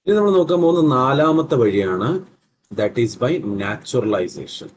ഇനി നമ്മൾ നോക്കാൻ പോകുന്ന നാലാമത്തെ വഴിയാണ്, that is by naturalisation.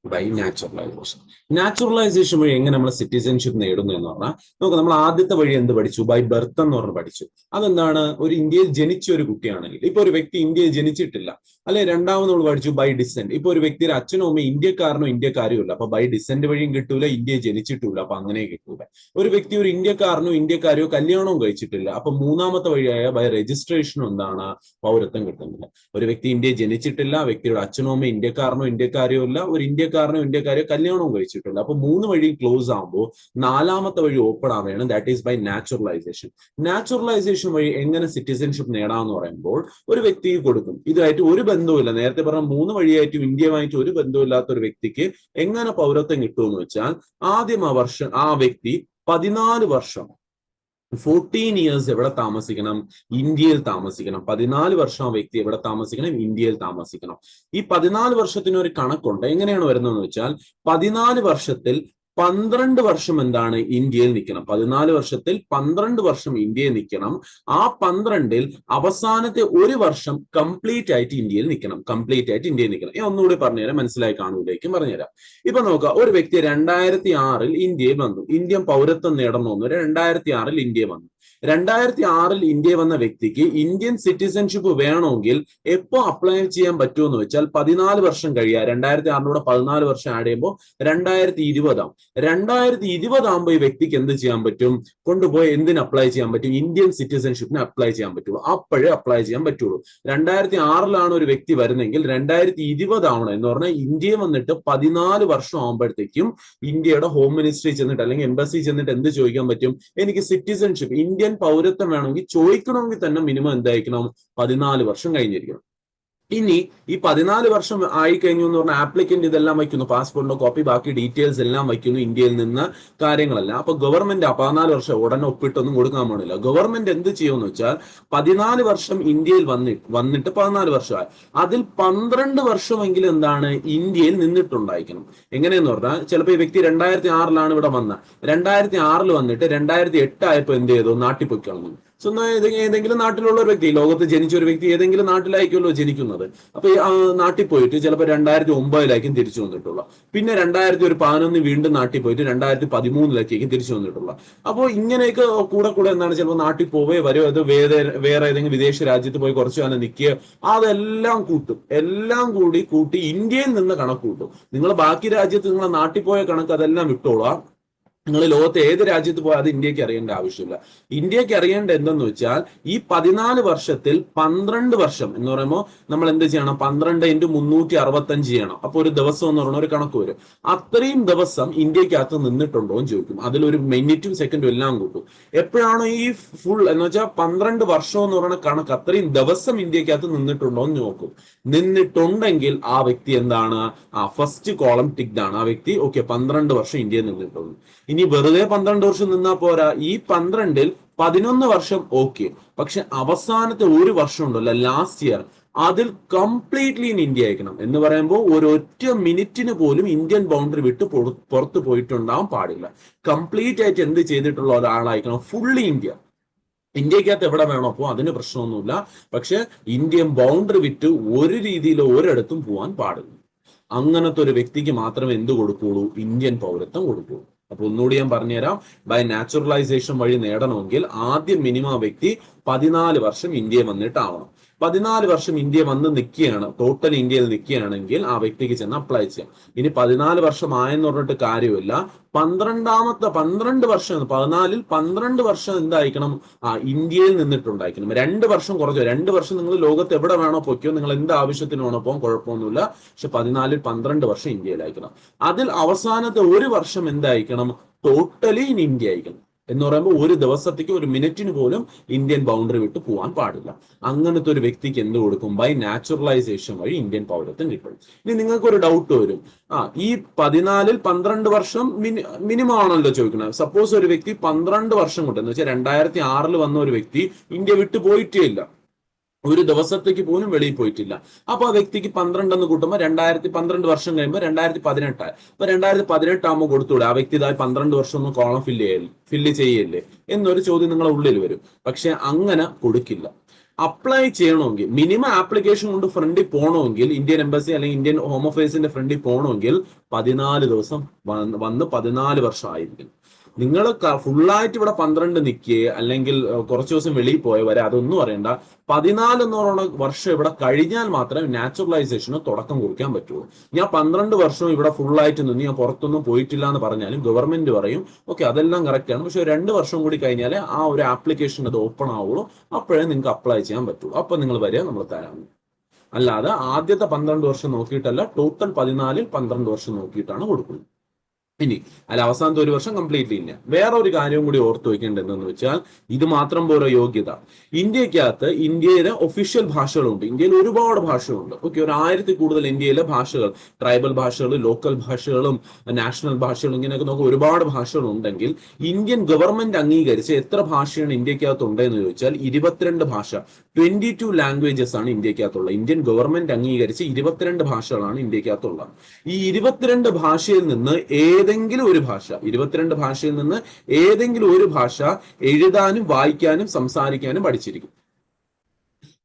By naturalisation. Naturalisation വഴി എങ്ങനെ നമ്മൾ സിറ്റിസൺഷിപ്പ് നേടുന്നു എന്ന് പറഞ്ഞാൽ നമുക്ക് നമ്മൾ ആദ്യത്തെ വഴി എന്ത് പഠിച്ചു? ബൈ ബർത്ത് എന്ന് പറഞ്ഞ് പഠിച്ചു. അതെന്താണ്? ഒരു ഇന്ത്യയിൽ ജനിച്ച ഒരു കുട്ടിയാണെങ്കിൽ, ഇപ്പൊ ഒരു വ്യക്തി ഇന്ത്യയിൽ ജനിച്ചിട്ടില്ല, അല്ലെ രണ്ടാമത് നമ്മൾ പഠിച്ചു ബൈ ഡിസെന്റ്. ഇപ്പൊ ഒരു വ്യക്തിയുടെ അച്ഛനോ അമ്മയോ ഇന്ത്യക്കാരനോ ഇന്ത്യക്കാരും ഇല്ല, അപ്പൊ ബൈ ഡിസെന്റ് വഴിയും കിട്ടൂല, ഇന്ത്യയിൽ ജനിച്ചിട്ടില്ല, അപ്പൊ അങ്ങനെ കിട്ടൂല. ഒരു വ്യക്തി ഒരു ഇന്ത്യക്കാരനോ ഇന്ത്യക്കാരെയോ കല്യാണവും കഴിച്ചിട്ടില്ല, അപ്പൊ മൂന്നാമത്തെ വഴിയായ ബൈ രജിസ്ട്രേഷനും എന്താണ്? പൗരത്വം കിട്ടുന്നില്ല. ഒരു വ്യക്തി ഇന്ത്യയിൽ ജനിച്ചിട്ടില്ല, വ്യക്തിയുടെ അച്ഛനോ അമ്മയോ ഇന്ത്യക്കാരനോ ഇന്ത്യക്കാരെയോ ഇല്ല, ഒരു ഇന്ത്യക്കാരനോ ഇന്ത്യക്കാരെയോ കല്യാണവും കഴിച്ചിട്ടുണ്ട്, അപ്പൊ മൂന്ന് വഴി ക്ലോസ് ആകുമ്പോൾ നാലാമത്തെ വഴി ഓപ്പൺ ആവുകയാണ്, that is by naturalisation. Naturalisation വഴി എങ്ങനെ സിറ്റിസൺഷിപ്പ് നേടാമെന്ന് പറയുമ്പോൾ ഒരു വ്യക്തിക്ക് കൊടുക്കും, ഇതുമായിട്ട് ഒരു ബന്ധവുമില്ല, നേരത്തെ പറഞ്ഞ മൂന്ന് വഴിയായിട്ടും ഇന്ത്യയുമായിട്ട് ഒരു ബന്ധമില്ലാത്ത ഒരു വ്യക്തിക്ക് എങ്ങനെ പൗരത്വം കിട്ടുമെന്ന് വെച്ചാൽ ആദ്യം ആ വ്യക്തി 14 വർഷം 14 ഇയേഴ്സ് എവിടെ താമസിക്കണം? ഇന്ത്യയിൽ താമസിക്കണം. 14 വർഷം ആ വ്യക്തി എവിടെ താമസിക്കണം? ഇന്ത്യയിൽ താമസിക്കണം. ഈ 14 വർഷത്തിന് ഒരു കണക്കുണ്ട്. എങ്ങനെയാണ് വരുന്നതെന്ന് വെച്ചാൽ 14 വർഷത്തിൽ 12 വർഷം എന്താണ്? ഇന്ത്യയിൽ നിൽക്കണം. 14 വർഷത്തിൽ 12 വർഷം ഇന്ത്യയിൽ നിൽക്കണം. ആ 12ൽ അവസാനത്തെ ഒരു വർഷം കംപ്ലീറ്റ് ആയിട്ട് ഇന്ത്യയിൽ നിൽക്കണം. കംപ്ലീറ്റ് ആയിട്ട് ഇന്ത്യയിൽ നിൽക്കണം. ഞാൻ ഒന്നുകൂടി പറഞ്ഞുതരാം, മനസ്സിലായി കാണുമ്പോഴേക്കും പറഞ്ഞുതരാം. ഇപ്പൊ നോക്കുക, ഒരു വ്യക്തി 2006 ഇന്ത്യയിൽ വന്നു, ഇന്ത്യൻ പൗരത്വം നേടണമെന്ന് 2006 ഇന്ത്യയിൽ വന്നു. 2006 ഇന്ത്യയിൽ വന്ന വ്യക്തിക്ക് ഇന്ത്യൻ സിറ്റിസൺഷിപ്പ് വേണമെങ്കിൽ എപ്പോ അപ്ലൈ ചെയ്യാൻ പറ്റുമെന്ന് വെച്ചാൽ 14 വർഷം കഴിയുക. 2006 14 വർഷം ആഡ് ചെയ്യുമ്പോൾ 2020 ആവും. 2020 ആകുമ്പോൾ ഈ വ്യക്തിക്ക് എന്ത് ചെയ്യാൻ പറ്റും? കൊണ്ടുപോയി എന്തിന് അപ്ലൈ ചെയ്യാൻ പറ്റും? ഇന്ത്യൻ സിറ്റിസൺഷിപ്പിന് അപ്ലൈ ചെയ്യാൻ പറ്റുള്ളൂ. അപ്പോഴേ അപ്ലൈ ചെയ്യാൻ പറ്റുള്ളൂ. 2006 ഒരു വ്യക്തി വരുന്നെങ്കിൽ 2020 ആവണം. എന്ന് പറഞ്ഞാൽ ഇന്ത്യയിൽ വന്നിട്ട് 14 വർഷം ആകുമ്പോഴത്തേക്കും ഇന്ത്യയുടെ ഹോം മിനിസ്ട്രി ചെന്നിട്ട് അല്ലെങ്കിൽ എംബസി ചെന്നിട്ട് എന്ത് ചോദിക്കാൻ പറ്റും? എനിക്ക് സിറ്റിസൺഷിപ്പ് ഇന്ത്യൻ പൗരത്വം വേണമെങ്കിൽ ചോദിക്കണമെങ്കിൽ തന്നെ മിനിമം എന്തായിരിക്കണം? 14 വർഷം കഴിഞ്ഞിരിക്കണം. ഇനി ഈ 14 വർഷം ആയി കഴിഞ്ഞു എന്ന് പറഞ്ഞാൽ ആപ്ലിക്കന്റ് ഇതെല്ലാം വയ്ക്കുന്നു, പാസ്പോർട്ടിന്റെ കോപ്പി, ബാക്കി ഡീറ്റെയിൽസ് എല്ലാം വയ്ക്കുന്നു, ഇന്ത്യയിൽ നിന്ന് കാര്യങ്ങളെല്ലാം. അപ്പൊ ഗവൺമെന്റ് 14 വർഷം ഉടനെ ഒപ്പിട്ടൊന്നും കൊടുക്കാൻ പാടില്ല. ഗവൺമെന്റ് എന്ത് ചെയ്യുമെന്ന് വെച്ചാൽ 14 വർഷം ഇന്ത്യയിൽ വന്നിട്ട് 14 വർഷമായി, അതിൽ 12 വർഷമെങ്കിലും എന്താണ്? ഇന്ത്യയിൽ നിന്നിട്ടുണ്ടായിരിക്കണം. എങ്ങനെയെന്ന് പറഞ്ഞാൽ ചിലപ്പോൾ ഈ വ്യക്തി 2006 ഇവിടെ വന്നത്, 2006 വന്നിട്ട് 2008 ആയപ്പോൾ എന്ത് ചെയ്തു? നാട്ടിൽ പോയി കളഞ്ഞു. സ്വന്തം ഏതെങ്കിലും നാട്ടിലുള്ള ഒരു വ്യക്തി, ലോകത്ത് ജനിച്ച ഒരു വ്യക്തി ഏതെങ്കിലും നാട്ടിലായിരിക്കുമല്ലോ ജനിക്കുന്നത്. അപ്പൊ നാട്ടിൽ പോയിട്ട് ചിലപ്പോൾ 2009 തിരിച്ചു വന്നിട്ടുള്ള, പിന്നെ 2011 വീണ്ടും നാട്ടിൽ പോയിട്ട് 2013 തിരിച്ചു വന്നിട്ടുള്ള. അപ്പോൾ ഇങ്ങനെയൊക്കെ കൂടെ കൂടെ എന്താണ് ചിലപ്പോൾ നാട്ടിൽ പോവേ വരോ, അത് വേറെ ഏതെങ്കിലും വിദേശ രാജ്യത്ത് പോയി കുറച്ചു കാലം നിൽക്കുക, അതെല്ലാം കൂട്ടും. എല്ലാം കൂട്ടി ഇന്ത്യയിൽ നിന്ന് കണക്ക് കൂട്ടും. നിങ്ങൾ ബാക്കി രാജ്യത്ത് നിങ്ങളെ നാട്ടിൽ പോയ കണക്ക് അതെല്ലാം വിട്ടോളാം. നിങ്ങൾ ലോകത്ത് ഏത് രാജ്യത്ത് പോയാൽ അത് ഇന്ത്യക്ക് അറിയേണ്ട ആവശ്യമില്ല. ഇന്ത്യക്ക് അറിയേണ്ട എന്തെന്ന് വെച്ചാൽ ഈ 14 വർഷത്തിൽ 12 വർഷം എന്ന് പറയുമ്പോൾ നമ്മൾ എന്ത് ചെയ്യണം? 12 × 365 ചെയ്യണം. അപ്പൊ ഒരു ദിവസം എന്ന് പറയുന്ന ഒരു കണക്ക് വരും. അത്രയും ദിവസം ഇന്ത്യക്കകത്ത് നിന്നിട്ടുണ്ടോ എന്ന് ചോദിക്കും. അതിലൊരു മിനിറ്റും സെക്കൻഡും എല്ലാം കൂട്ടും. എപ്പോഴാണോ ഈ ഫുൾ എന്ന് വെച്ചാൽ 12 വർഷം എന്ന് പറയുന്ന കണക്ക് അത്രയും ദിവസം ഇന്ത്യക്കകത്ത് നിന്നിട്ടുണ്ടോ എന്ന് നോക്കും. നിന്നിട്ടുണ്ടെങ്കിൽ ആ വ്യക്തി എന്താണ്? ഫസ്റ്റ് കോളം ടിക്ഡ് ആണ്. ആ വ്യക്തി ഓക്കെ 12 വർഷം ഇന്ത്യയിൽ നിന്നിട്ടുണ്ട്. ഇനി വെറുതെ 12 വർഷം നിന്നാ പോരാ, ഈ 12ൽ 11 വർഷം ഓക്കെ, പക്ഷെ അവസാനത്തെ ഒരു വർഷം ഉണ്ടല്ലോ, ലാസ്റ്റ് ഇയർ, അതിൽ കംപ്ലീറ്റ്ലി ഇൻ ഇന്ത്യ അയക്കണം. എന്ന് പറയുമ്പോൾ ഒരൊറ്റ മിനിറ്റിന് പോലും ഇന്ത്യൻ ബൗണ്ടറി വിട്ട് പുറത്തു പോയിട്ടുണ്ടാവാൻ പാടില്ല. കംപ്ലീറ്റ് ആയിട്ട് എന്ത് ചെയ്തിട്ടുള്ള ഒരാളായിരിക്കണം? Fully India. ഇന്ത്യക്കകത്ത് എവിടെ വേണോ അപ്പോൾ അതിന് പ്രശ്നമൊന്നുമില്ല, പക്ഷെ ഇന്ത്യൻ ബൗണ്ടറി വിട്ട് ഒരു രീതിയിലോ ഒരിടത്തും പോകാൻ പാടില്ല. അങ്ങനത്തെ ഒരു വ്യക്തിക്ക് മാത്രമേ എന്ത് കൊടുക്കുള്ളൂ? ഇന്ത്യൻ പൗരത്വം കൊടുക്കുള്ളൂ. അപ്പൊ ഒന്നുകൂടി ഞാൻ പറഞ്ഞുതരാം, ബൈ നാച്ചുറലൈസേഷൻ വഴി നേടണമെങ്കിൽ ആദ്യം മിനിമം വ്യക്തി 14 വർഷം ഇന്ത്യയിൽ വന്നിട്ടാവണം. 14 വർഷം ഇന്ത്യ വന്ന് നിൽക്കുകയാണ്, ടോട്ടൽ ഇന്ത്യയിൽ നിൽക്കുകയാണെങ്കിൽ ആ വ്യക്തിക്ക് ചെന്ന് അപ്ലൈ ചെയ്യാം. ഇനി 14 വർഷം ആയെന്ന് പറഞ്ഞിട്ട് കാര്യമില്ല, 12 വർഷം 14ൽ 12 വർഷം എന്തായിരിക്കണം? ഇന്ത്യയിൽ നിന്നിട്ടുണ്ടായിരിക്കണം. 2 വർഷം കുറഞ്ഞു. 2 വർഷം നിങ്ങൾ ലോകത്ത് എവിടെ വേണോ പൊയ്ക്കോ, നിങ്ങൾ എന്ത് ആവശ്യത്തിന് വേണോ പോകാൻ കുഴപ്പമൊന്നുമില്ല. പക്ഷെ 14ൽ 12 വർഷം ഇന്ത്യയിലായിരിക്കണം. അതിൽ അവസാനത്തെ ഒരു വർഷം എന്തായിരിക്കണം? ടോട്ടലി ഇൻ ഇന്ത്യ ആയിരിക്കണം. എന്ന് പറയുമ്പോൾ ഒരു ദിവസത്തേക്ക് ഒരു മിനിറ്റിന് പോലും ഇന്ത്യൻ ബൗണ്ടറി വിട്ട് പോകാൻ പാടില്ല. അങ്ങനത്തെ ഒരു വ്യക്തിക്ക് എന്ത് കൊടുക്കും? ബൈ നാച്ചുറലൈസേഷൻ വഴി ഇന്ത്യൻ പൗരത്വം കിട്ടും. ഇനി നിങ്ങൾക്ക് ഒരു ഡൗട്ട് വരും, ഈ 14ൽ 12 വർഷം മിനിമം ആണല്ലോ ചോദിക്കുന്നത്. സപ്പോസ് ഒരു വ്യക്തി 12 വർഷം കൊണ്ട് എന്ന് വെച്ചാൽ 2006 വന്ന ഒരു വ്യക്തി ഇന്ത്യ വിട്ടു പോയിട്ടേ ഇല്ല, ഒരു ദിവസത്തേക്ക് പോലും വെളിയിൽ പോയിട്ടില്ല. അപ്പൊ ആ വ്യക്തിക്ക് 12 എന്ന് കൂട്ടുമ്പോൾ 12 വർഷം കഴിയുമ്പോൾ 2018 അപ്പൊ 2018 ആകുമ്പോൾ കൊടുത്തൂടെ ആ വ്യക്തി ഇതായി 12 വർഷം ഒന്നും കോളം ഫില്ല് ചെയ്യല്ലേ എന്നൊരു ചോദ്യം നിങ്ങളുടെ ഉള്ളിൽ വരും. പക്ഷെ അങ്ങനെ കൊടുക്കില്ല. അപ്ലൈ ചെയ്യണമെങ്കിൽ മിനിമം ആപ്ലിക്കേഷൻ കൊണ്ട് ഫ്രണ്ടിൽ പോകണമെങ്കിൽ ഇന്ത്യൻ എംബസി അല്ലെങ്കിൽ ഇന്ത്യൻ ഹോം ഓഫീസിന്റെ ഫ്രണ്ടിൽ പോകണമെങ്കിൽ 14 ദിവസം വന്ന് 14 വർഷം ആയിരിക്കും. നിങ്ങൾ ഫുള്ളായിട്ട് ഇവിടെ 12 നിൽക്കുക അല്ലെങ്കിൽ കുറച്ച് ദിവസം വെളിയിൽ പോയ വരെ അതൊന്നും അറിയണ്ട. 14 എന്ന് പറയുന്ന വർഷം ഇവിടെ കഴിഞ്ഞാൽ മാത്രമേ നാച്ചുറലൈസേഷന് തുടക്കം കുറിക്കാൻ പറ്റുള്ളൂ. ഞാൻ 12 വർഷവും ഇവിടെ ഫുള്ളായിട്ട് നിന്ന് ഞാൻ പുറത്തൊന്നും പോയിട്ടില്ല എന്ന് പറഞ്ഞാലും ഗവൺമെന്റ് പറയും ഓക്കെ അതെല്ലാം കറക്റ്റ് ആണ്, പക്ഷെ 2 വർഷം കൂടി കഴിഞ്ഞാലേ ആ ഒരു ആപ്ലിക്കേഷൻ അത് ഓപ്പൺ ആവുള്ളൂ, അപ്പോഴേ നിങ്ങൾക്ക് അപ്ലൈ ചെയ്യാൻ പറ്റുള്ളൂ. അപ്പൊ നിങ്ങൾ വരിക നമ്മൾ തരാം. അല്ലാതെ ആദ്യത്തെ 12 വർഷം നോക്കിയിട്ടല്ല, ടോട്ടൽ 14ൽ 12 വർഷം നോക്കിയിട്ടാണ് കൊടുക്കുന്നത്. ഇനി അല്ല അവസാനത്തെ 1 വർഷം കംപ്ലീറ്റ്ലി ഇല്ല. വേറെ ഒരു കാര്യവും കൂടി ഓർത്ത് വയ്ക്കേണ്ടത് എന്തെന്ന് വെച്ചാൽ ഇത് മാത്രം പോരാ യോഗ്യത. ഇന്ത്യക്കകത്ത് ഇന്ത്യയിലെ ഒഫീഷ്യൽ ഭാഷകളുണ്ട്. ഇന്ത്യയിൽ ഒരുപാട് ഭാഷകളുണ്ട്. ഓക്കെ, ഒരു 1000ൽ കൂടുതൽ ഇന്ത്യയിലെ ഭാഷകൾ, ട്രൈബൽ ഭാഷകൾ, ലോക്കൽ ഭാഷകളും നാഷണൽ ഭാഷകളും ഇങ്ങനെയൊക്കെ നോക്കുക ഒരുപാട് ഭാഷകൾ ഉണ്ടെങ്കിൽ ഇന്ത്യൻ ഗവൺമെന്റ് അംഗീകരിച്ച് എത്ര ഭാഷയാണ് ഇന്ത്യക്കകത്ത് ഉണ്ടെന്ന് ചോദിച്ചാൽ 22 ഭാഷ, 22 ലാംഗ്വേജസ് ആണ് ഇന്ത്യക്കകത്തുള്ളത്. ഇന്ത്യൻ ഗവൺമെന്റ് അംഗീകരിച്ച് 22 ഭാഷകളാണ് ഇന്ത്യക്കകത്തുള്ളത്. ഈ 22 ഭാഷയിൽ നിന്ന് ഏതെങ്കിലും ഒരു ഭാഷ, 22 ഭാഷയിൽ നിന്ന് ഏതെങ്കിലും ഒരു ഭാഷ എഴുതാനും വായിക്കാനും സംസാരിക്കാനും പഠിച്ചിരിക്കും.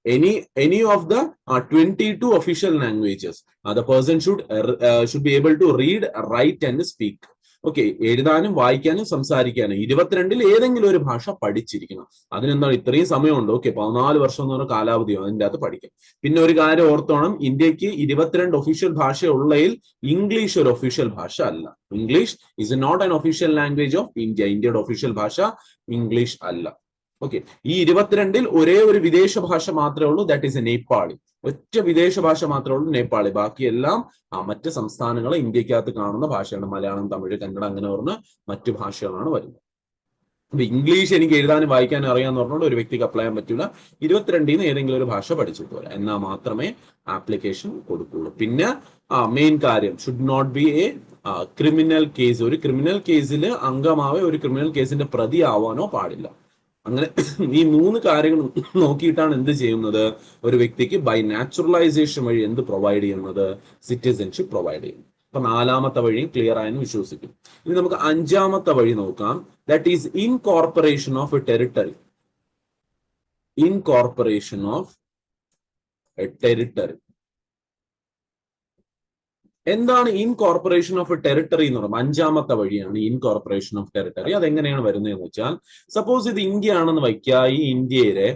Any of the 22 official languages, the person should be able to read, write and speak. Okay, എഴുതാനും വായിക്കാനും സംസാരിക്കാനും 22ൽ ഏതെങ്കിലും ഒരു ഭാഷ പഠിച്ചിരിക്കണം. അതിനെന്താണ് ഇത്രയും സമയമുണ്ട്. ഓക്കെ, 14 വർഷം എന്ന് പറഞ്ഞ കാലാവധിയോ അതിൻ്റെ അകത്ത് പഠിക്കാം. പിന്നെ ഒരു കാര്യം ഓർത്തോണം, ഇന്ത്യക്ക് 22 ഒഫീഷ്യൽ ഭാഷ ഉള്ളതിൽ ഇംഗ്ലീഷ് ഒരു ഒഫീഷ്യൽ ഭാഷ അല്ല. English is not an official language of India. ഇന്ത്യയുടെ ഒഫീഷ്യൽ ഭാഷ ഇംഗ്ലീഷ് അല്ല. ഓക്കെ, ഈ 22ൽ ഒരേ ഒരു വിദേശ ഭാഷ മാത്രമേ ഉള്ളൂ, ദാറ്റ് ഈസ് എ നേപ്പാളി. ഒറ്റ വിദേശ ഭാഷ മാത്രമേ ഉള്ളൂ നേപ്പാളി. ബാക്കിയെല്ലാം മറ്റ് സംസ്ഥാനങ്ങളെ ഇന്ത്യക്കകത്ത് കാണുന്ന ഭാഷയാണ്. മലയാളം, തമിഴ്, കന്നഡ അങ്ങനെ പറഞ്ഞ് മറ്റു ഭാഷകളാണ് വരുന്നത്. അപ്പൊ ഇംഗ്ലീഷ് എനിക്ക് എഴുതാനും വായിക്കാനും അറിയാന്ന് പറഞ്ഞുകൊണ്ട് ഒരു വ്യക്തിക്ക് അപ്ലൈ ചെയ്യാൻ പറ്റില്ല. 22ൽ നിന്ന് ഏതെങ്കിലും ഒരു ഭാഷ പഠിച്ചിട്ട് പോരാ, എന്നാൽ മാത്രമേ ആപ്ലിക്കേഷൻ കൊടുക്കുള്ളൂ. പിന്നെ മെയിൻ കാര്യം, should not be a criminal case. ഒരു ക്രിമിനൽ കേസിൽ അംഗമാവോ ഒരു ക്രിമിനൽ കേസിന്റെ പ്രതി ആവാനോ പാടില്ല. അങ്ങനെ ഈ 3 കാര്യങ്ങൾ നോക്കിയിട്ടാണ് എന്ത് ചെയ്യുന്നത്, ഒരു വ്യക്തിക്ക് ബൈ നാച്ചുറലൈസേഷൻ വഴി എന്ത് പ്രൊവൈഡ് ചെയ്യുന്നത്, സിറ്റിസൺഷിപ്പ് പ്രൊവൈഡ് ചെയ്യുന്നത്. അപ്പൊ 4ാമത്തെ വഴിയും ക്ലിയർ ആയെന്ന് വിശ്വസിക്കും. ഇനി നമുക്ക് 5ാമത്തെ വഴി നോക്കാം. That is incorporation of A territory. Incorporation of A territory. എന്താണ് ഇൻകോർപ്പറേഷൻ ഓഫ് എ ടെറിട്ടറി എന്ന് പറയുമ്പോൾ 5ാമത്തെ വഴിയാണ് ഇൻകോർപ്പറേഷൻ ഓഫ് ടെറിട്ടറി. അതെങ്ങനെയാണ് വരുന്നതെന്ന് വെച്ചാൽ, സപ്പോസ് ഇത് ഇന്ത്യ ആണെന്ന് വയ്ക്കുക. ഈ ഇന്ത്യയിലെ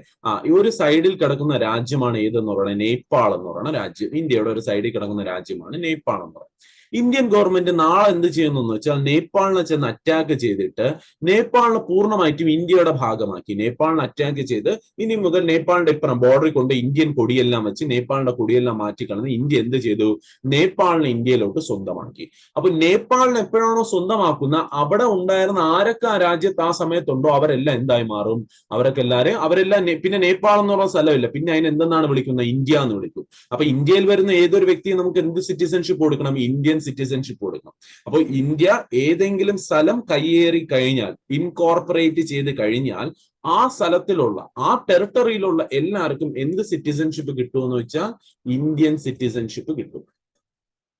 ഈ ഒരു സൈഡിൽ കിടക്കുന്ന രാജ്യമാണ് ഏതെന്ന് പറയുന്നത്, നേപ്പാൾ എന്ന് പറയുന്ന രാജ്യം. ഇന്ത്യയുടെ ഒരു സൈഡിൽ കിടക്കുന്ന രാജ്യമാണ് നേപ്പാൾ എന്ന് പറയുന്നത്. ഇന്ത്യൻ ഗവൺമെന്റ് നാളെ എന്ത് ചെയ്യുന്നു എന്ന് വെച്ചാൽ നേപ്പാളിനെ ചെന്ന് അറ്റാക്ക് ചെയ്തിട്ട് നേപ്പാളിനെ പൂർണ്ണമായിട്ടും ഇന്ത്യയുടെ ഭാഗമാക്കി. നേപ്പാളിനെ അറ്റാക്ക് ചെയ്ത് ഇനി മുതൽ നേപ്പാളിന്റെ ഇപ്പുറം ബോർഡറിൽ കൊണ്ട് ഇന്ത്യൻ കൊടിയെല്ലാം വെച്ച് നേപ്പാളിന്റെ കൊടിയെല്ലാം മാറ്റിക്കളഞ്ഞ് ഇന്ത്യ എന്ത് ചെയ്തു, നേപ്പാളിനെ ഇന്ത്യയിലോട്ട് സ്വന്തമാക്കി. അപ്പൊ നേപ്പാളിനെ എപ്പോഴാണോ സ്വന്തമാക്കുന്ന അവിടെ ഉണ്ടായിരുന്ന ആരൊക്കെ ആ രാജ്യത്ത് ആ സമയത്തുണ്ടോ അവരെല്ലാം എന്തായി മാറും, അവരെല്ലാം പിന്നെ നേപ്പാൾ എന്ന് പറഞ്ഞ സ്ഥലമില്ല, പിന്നെ അതിന് എന്തെന്നാണ് വിളിക്കുന്നത്, ഇന്ത്യ എന്ന് വിളിക്കും. അപ്പൊ ഇന്ത്യയിൽ വരുന്ന ഏതൊരു വ്യക്തിയും നമുക്ക് എന്ത് സിറ്റിസൺഷിപ്പ് കൊടുക്കണം, ഇന്ത്യൻ സിറ്റിസൺഷിപ്പ് കൊടുക്കണം. അപ്പോൾ ഇന്ത്യ ഏതെങ്കിലും സ്ഥലം കയ്യേറി കഴിഞ്ഞാൽ, ഇൻകോർപ്പറേറ്റ് ചെയ്ത് കഴിഞ്ഞാൽ ആ സ്ഥലത്തിലുള്ള ആ ടെറിട്ടറിയിലുള്ള എല്ലാവർക്കും എന്ത് സിറ്റിസൺഷിപ്പ് കിട്ടുമെന്ന് വെച്ചാൽ ഇന്ത്യൻ സിറ്റിസൺഷിപ്പ് കിട്ടും.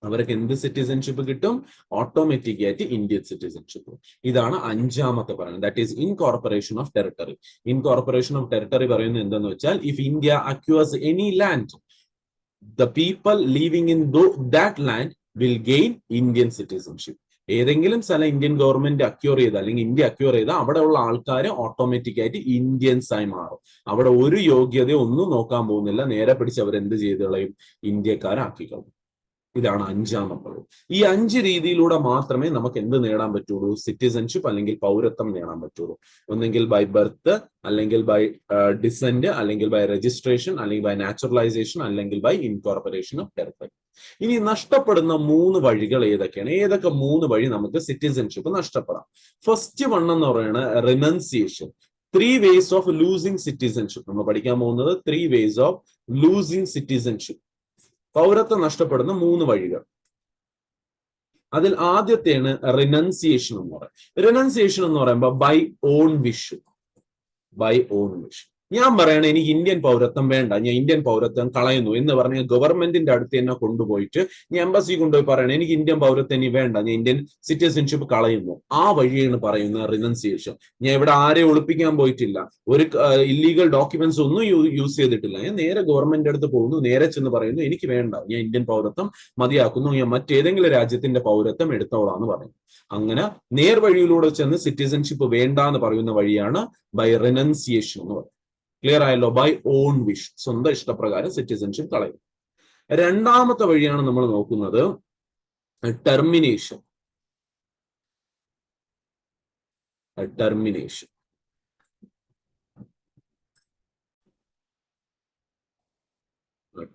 അവർക്ക് എന്ത് സിറ്റിസൺഷിപ്പ് കിട്ടും, ഓട്ടോമാറ്റിക് ആയിട്ട് ഇന്ത്യൻ സിറ്റിസൺഷിപ്പ്. ഇതാണ് 5ാമത്തെ പറയുന്നത്, that is incorporation of territory. Incorporation of territory പറയുന്നത് എന്തെന്ന് വെച്ചാൽ, if India acquires any land, the people living in that land will gain Indian citizenship. ഏതെങ്കിലും സ്ഥലം ഇന്ത്യൻ ഗവൺമെന്റ് അക്യൂർ ചെയ്ത അല്ലെങ്കിൽ ഇന്ത്യ അക്യൂർ ചെയ്ത അവിടെയുള്ള ആൾക്കാർ ഓട്ടോമാറ്റിക് ആയിട്ട് ഇന്ത്യൻസ് ആയി മാറും. അവിടെ ഒരു യോഗ്യത ഒന്നും നോക്കാൻ പോകുന്നില്ല, നേരെ പിടിച്ച് അവരെന്ത് ചെയ്ത് കളയും, ഇന്ത്യക്കാരാക്കിക്കളയും. ഇതാണ് 5ാമത്തെ. ഈ 5 രീതിയിലൂടെ മാത്രമേ നമുക്ക് എന്ത് നേടാൻ പറ്റുള്ളൂ, സിറ്റിസൺഷിപ്പ് അല്ലെങ്കിൽ പൗരത്വം നേടാൻ പറ്റുള്ളൂ. ഒന്നെങ്കിൽ ബൈ ബർത്ത്, അല്ലെങ്കിൽ ബൈ ഡിസെന്റ്, അല്ലെങ്കിൽ ബൈ രജിസ്ട്രേഷൻ, അല്ലെങ്കിൽ ബൈ നാച്ചുറലൈസേഷൻ, അല്ലെങ്കിൽ ബൈ ഇൻകോർപ്പറേഷൻ ഓഫ് ടെറിട്ടറി. ഇനി നഷ്ടപ്പെടുന്ന 3 വഴികൾ ഏതൊക്കെയാണ്? ഏതൊക്കെ 3 വഴി നമുക്ക് സിറ്റിസൺഷിപ്പ് നഷ്ടപ്പെടാം? ഫസ്റ്റ് വൺ എന്ന് പറയുന്നത് renunciation. 3 ways of losing citizenship. നമ്മൾ പഠിക്കാൻ പോകുന്നത് 3 ways ഓഫ് ലൂസിങ് സിറ്റിസൺഷിപ്പ്. പൗരത്വം നഷ്ടപ്പെടുന്ന 3 വഴികൾ. അതിൽ ആദ്യത്തെയാണ് റിനൗൺസിയേഷൻ എന്ന് പറയുന്നത്. റിനൗൺസിയേഷൻ എന്ന് പറയുമ്പോൾ by own wish. By own wish. ഞാൻ പറയണ എനിക്ക് ഇന്ത്യൻ പൗരത്വം വേണ്ട, ഞാൻ ഇന്ത്യൻ പൗരത്വം കളയുന്നു എന്ന് പറഞ്ഞ ഗവൺമെന്റിന്റെ അടുത്ത് എന്നെ കൊണ്ടുപോയിട്ട് ഞാൻ എംബസി കൊണ്ടുപോയി പറയണം എനിക്ക് ഇന്ത്യൻ പൗരത്വം ഇനി വേണ്ട, ഞാൻ ഇന്ത്യൻ സിറ്റിസൺഷിപ്പ് കളയുന്നു. ആ വഴിയാണ് പറയുന്ന റിനൗൺസിയേഷൻ. ഞാൻ ഇവിടെ ആരെയും ഒളിപ്പിക്കാൻ പോയിട്ടില്ല, ഒരു ഇല്ലീഗൽ ഡോക്യുമെന്റ്സ് ഒന്നും യൂസ് ചെയ്തിട്ടില്ല. ഞാൻ നേരെ ഗവൺമെന്റ് അടുത്ത് പോകുന്നു, നേരെ ചെന്ന് പറയുന്നു എനിക്ക് വേണ്ട, ഞാൻ ഇന്ത്യൻ പൗരത്വം മതിയാക്കുന്നു, ഞാൻ മറ്റേതെങ്കിലും രാജ്യത്തിന്റെ പൗരത്വം എടുത്തോളാന്ന് പറയുന്നു. അങ്ങനെ നേർവഴിയിലൂടെ ചെന്ന് സിറ്റിസൺഷിപ്പ് വേണ്ട എന്ന് പറയുന്ന വഴിയാണ് ബൈ റിനൗൺസിയേഷൻ എന്ന് പറയുന്നത്. ക്ലിയർ ആയല്ലോ? ബൈ ഓൺ വിഷ്, സ്വന്തം ഇഷ്ടപ്രകാരം സിറ്റിസൺഷിപ്പ് കളയും. രണ്ടാമത്തെ വഴിയാണ് നമ്മൾ നോക്കുന്നത് ടെർമിനേഷൻ. ടെർമിനേഷൻ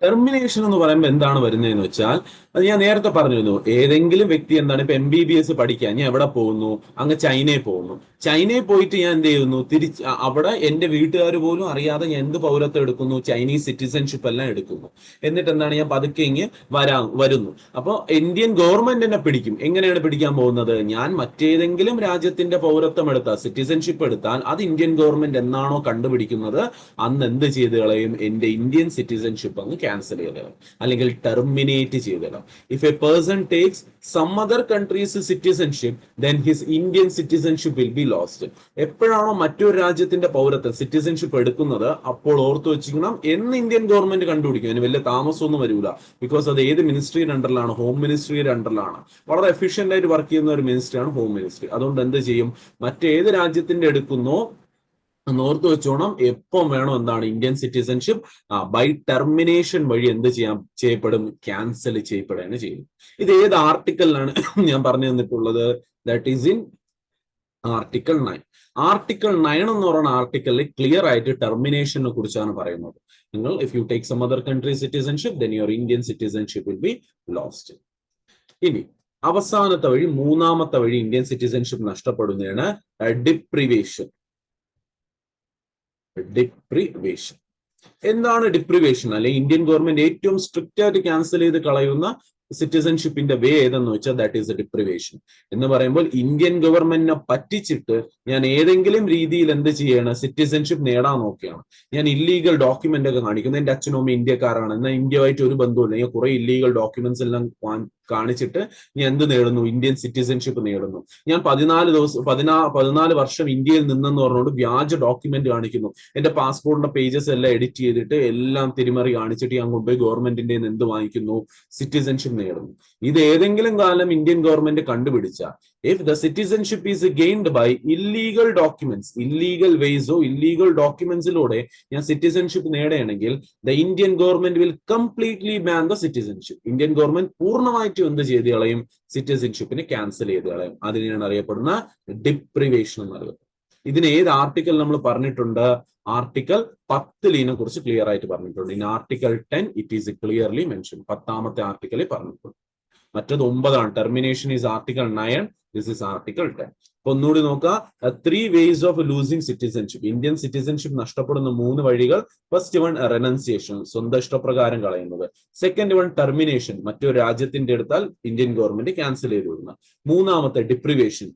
ടെർമിനേഷൻ എന്ന് പറയുമ്പോൾ എന്താണ് വരുന്നതെന്ന് വെച്ചാൽ, അത് ഞാൻ നേരത്തെ പറഞ്ഞിരുന്നു, ഏതെങ്കിലും വ്യക്തി എന്താണ് ഇപ്പൊ MBBS പഠിക്കാൻ ഞാൻ എവിടെ പോകുന്നു, അങ്ങ് ചൈനയിൽ പോകുന്നു. ചൈനയിൽ പോയിട്ട് ഞാൻ എന്ത് ചെയ്യുന്നു, അവിടെ എന്റെ വീട്ടുകാർ പോലും അറിയാതെ ഞാൻ എന്ത് പൗരത്വം എടുക്കുന്നു, ചൈനീസ് സിറ്റിസൺഷിപ്പ് എല്ലാം എടുക്കുന്നു. എന്നിട്ട് എന്താണ് ഞാൻ പതുക്കെ ഇങ്ങ് വരുന്നു. അപ്പോൾ ഇന്ത്യൻ ഗവൺമെന്റ് എന്നെ പിടിക്കും. എങ്ങനെയാണ് പിടിക്കാൻ പോകുന്നത്? ഞാൻ മറ്റേതെങ്കിലും രാജ്യത്തിന്റെ പൗരത്വം എടുത്താൽ, സിറ്റിസൺഷിപ്പ് എടുത്താൽ, അത് ഇന്ത്യൻ ഗവൺമെന്റ് എന്നാണോ കണ്ടുപിടിക്കുന്നത് അന്ന് എന്ത് ചെയ്ത് കളയും, എന്റെ ഇന്ത്യൻ സിറ്റിസൺഷിപ്പ് അങ്ങ് ക്യാൻസൽ ചെയ്ത് കളയും, അല്ലെങ്കിൽ ടെർമിനേറ്റ് ചെയ്ത് കളയും. If a person takes some other country's citizenship then his Indian citizenship will be lost. എപ്പോഴാണോ മറ്റൊരു രാജ്യത്തിന്റെ പൗരത്വം സിറ്റിസൺഷിപ്പ് എടുക്കുന്നത് അപ്പോൾ ഓർത്തു വെച്ചിരിക്കണം, എന്ന് ഇന്ത്യൻ ഗവൺമെന്റ് കണ്ടുപിടിക്കും. അതിന് വലിയ താമസമൊന്നും വരില്ല. ബിക്കോസ് അത് ഏത് മിനിസ്ട്രിയുടെ അണ്ടറിലാണ്? ഹോം മിനിസ്ട്രിയുടെ അണ്ടറിലാണ്. വളരെ എഫിഷ്യന്റ് ആയിട്ട് വർക്ക് ചെയ്യുന്ന ഒരു മിനിസ്ട്രിയാണ് ഹോം മിനിസ്ട്രി. അതുകൊണ്ട് എന്ത് ചെയ്യും, മറ്റേത് രാജ്യത്തിന്റെ എടുക്കുന്നോ ഓർത്ത് വെച്ചോണം, എപ്പം വേണം എന്താണ് ഇന്ത്യൻ സിറ്റിസൺഷിപ്പ് ബൈ ടെർമിനേഷൻ വഴി എന്ത് ചെയ്യപ്പെടും, ക്യാൻസൽ ചെയ്യപ്പെടുകയാണ് ചെയ്യുന്നത്. ഇത് ഏത് ആർട്ടിക്കിളിലാണ് ഞാൻ പറഞ്ഞു തന്നിട്ടുള്ളത്? That is in article 9. Article 9 എന്ന് പറയുന്ന ആർട്ടിക്കിളിൽ ക്ലിയർ ആയിട്ട് ടെർമിനേഷനെ കുറിച്ചാണ് പറയുന്നത്. നിങ്ങൾ if you take some other country citizenship then your Indian citizenship will be lost. ഇനി അവസാനത്തെ വഴി, മൂന്നാമത്തെ വഴി ഇന്ത്യൻ സിറ്റിസൺഷിപ്പ് നഷ്ടപ്പെടുന്നതാണ് ഡിപ്രിവേഷൻ. ഡിപ്രിവേഷൻ എന്താണ്? ഡിപ്രിവേഷൻ അല്ലെങ്കിൽ ഇന്ത്യൻ ഗവൺമെന്റ് ഏറ്റവും സ്ട്രിക്റ്റ് ആയിട്ട് ക്യാൻസൽ ചെയ്ത് കളയുന്ന സിറ്റിസൺഷിപ്പിന്റെ വേ ഏതെന്ന് വെച്ചാൽ ദാറ്റ് ഈസ് എ ഡിപ്രിവേഷൻ. എന്ന് പറയുമ്പോൾ ഇന്ത്യൻ ഗവൺമെന്റിനെ പറ്റിച്ചിട്ട് ഞാൻ ഏതെങ്കിലും രീതിയിൽ എന്ത് ചെയ്യണം, സിറ്റിസൺഷിപ്പ് നേടാൻ നോക്കുകയാണ്. ഞാൻ ഇല്ലീഗൽ ഡോക്യുമെന്റ് ഒക്കെ കാണിക്കുന്നു, എന്റെ അച്ഛനും അമ്മ ഇന്ത്യക്കാരാണ്, എന്നാൽ ഇന്ത്യയുമായിട്ട് ഒരു ബന്ധമില്ല, ഞാൻ കുറെ ഇല്ലീഗൽ ഡോക്യുമെന്റ്സ് എല്ലാം കാണിച്ചിട്ട് ഞാൻ എന്ത് നേടുന്നു, ഇന്ത്യൻ സിറ്റിസൺഷിപ്പ് നേടുന്നു. ഞാൻ 14 വർഷം ഇന്ത്യയിൽ നിന്നെന്ന് പറഞ്ഞുകൊണ്ട് വ്യാജ ഡോക്യുമെന്റ് കാണിക്കുന്നു, എന്റെ പാസ്പോർട്ടിന്റെ പേജസ് എല്ലാം എഡിറ്റ് ചെയ്തിട്ട് എല്ലാം തിരിമറി കാണിച്ചിട്ട് ഞാൻ കൊണ്ടുപോയി ഗവൺമെന്റിന്റെ എന്ത് വാങ്ങിക്കുന്നു, സിറ്റിസൺഷിപ്പ് നേടുന്നു. ഇത് ഏതെങ്കിലും കാലം ഇന്ത്യൻ ഗവൺമെന്റ് കണ്ടുപിടിച്ചാൽ, if the citizenship is gained by illegal documents, illegal വേസോ ഇല്ലീഗൽ ഡോക്യുമെന്റ്സിലൂടെ ഞാൻ സിറ്റിസൺഷിപ്പ് നേടുകയാണെങ്കിൽ the Indian government will completely ban the citizenship. Indian government പൂർണ്ണമായിട്ടും എന്ത് ചെയ്ത് കളയും, സിറ്റിസൺഷിപ്പിനെ ക്യാൻസൽ ചെയ്ത് കളയും. അതിനെയാണ് അറിയപ്പെടുന്ന ഡിപ്രിവേഷൻ എന്ന് പറയുന്നത്. ഇതിന് ഏത് ആർട്ടിക്കൽ നമ്മൾ പറഞ്ഞിട്ടുണ്ട്? ആർട്ടിക്കിൾ 10 ഇതിനെ കുറിച്ച് ക്ലിയർ ആയിട്ട് പറഞ്ഞിട്ടുണ്ട്. In article 10 it is clearly mention. 10ാമത്തെ ആർട്ടിക്കിളിൽ പറഞ്ഞിട്ടുണ്ട്. മറ്റത് 9ആണ്. Termination is article 9, this is article 10. അപ്പൊ ഒന്നുകൂടി നോക്കുക, 3 ways of losing citizenship. Indian citizenship നഷ്ടപ്പെടുന്ന 3 വഴികൾ. ഫസ്റ്റ് വൺ റെനൗൺസിയേഷൻ, സ്വന്തം ഇഷ്ടപ്രകാരം കളയുന്നത്. സെക്കൻഡ് വൺ ടെർമിനേഷൻ, മറ്റൊരു രാജ്യത്തിന്റെ എടുത്താൽ ഇന്ത്യൻ ഗവൺമെന്റ് ക്യാൻസൽ ചെയ്ത് വിടുന്നത്. മൂന്നാമത്തെ ഡിപ്രിവേഷൻ,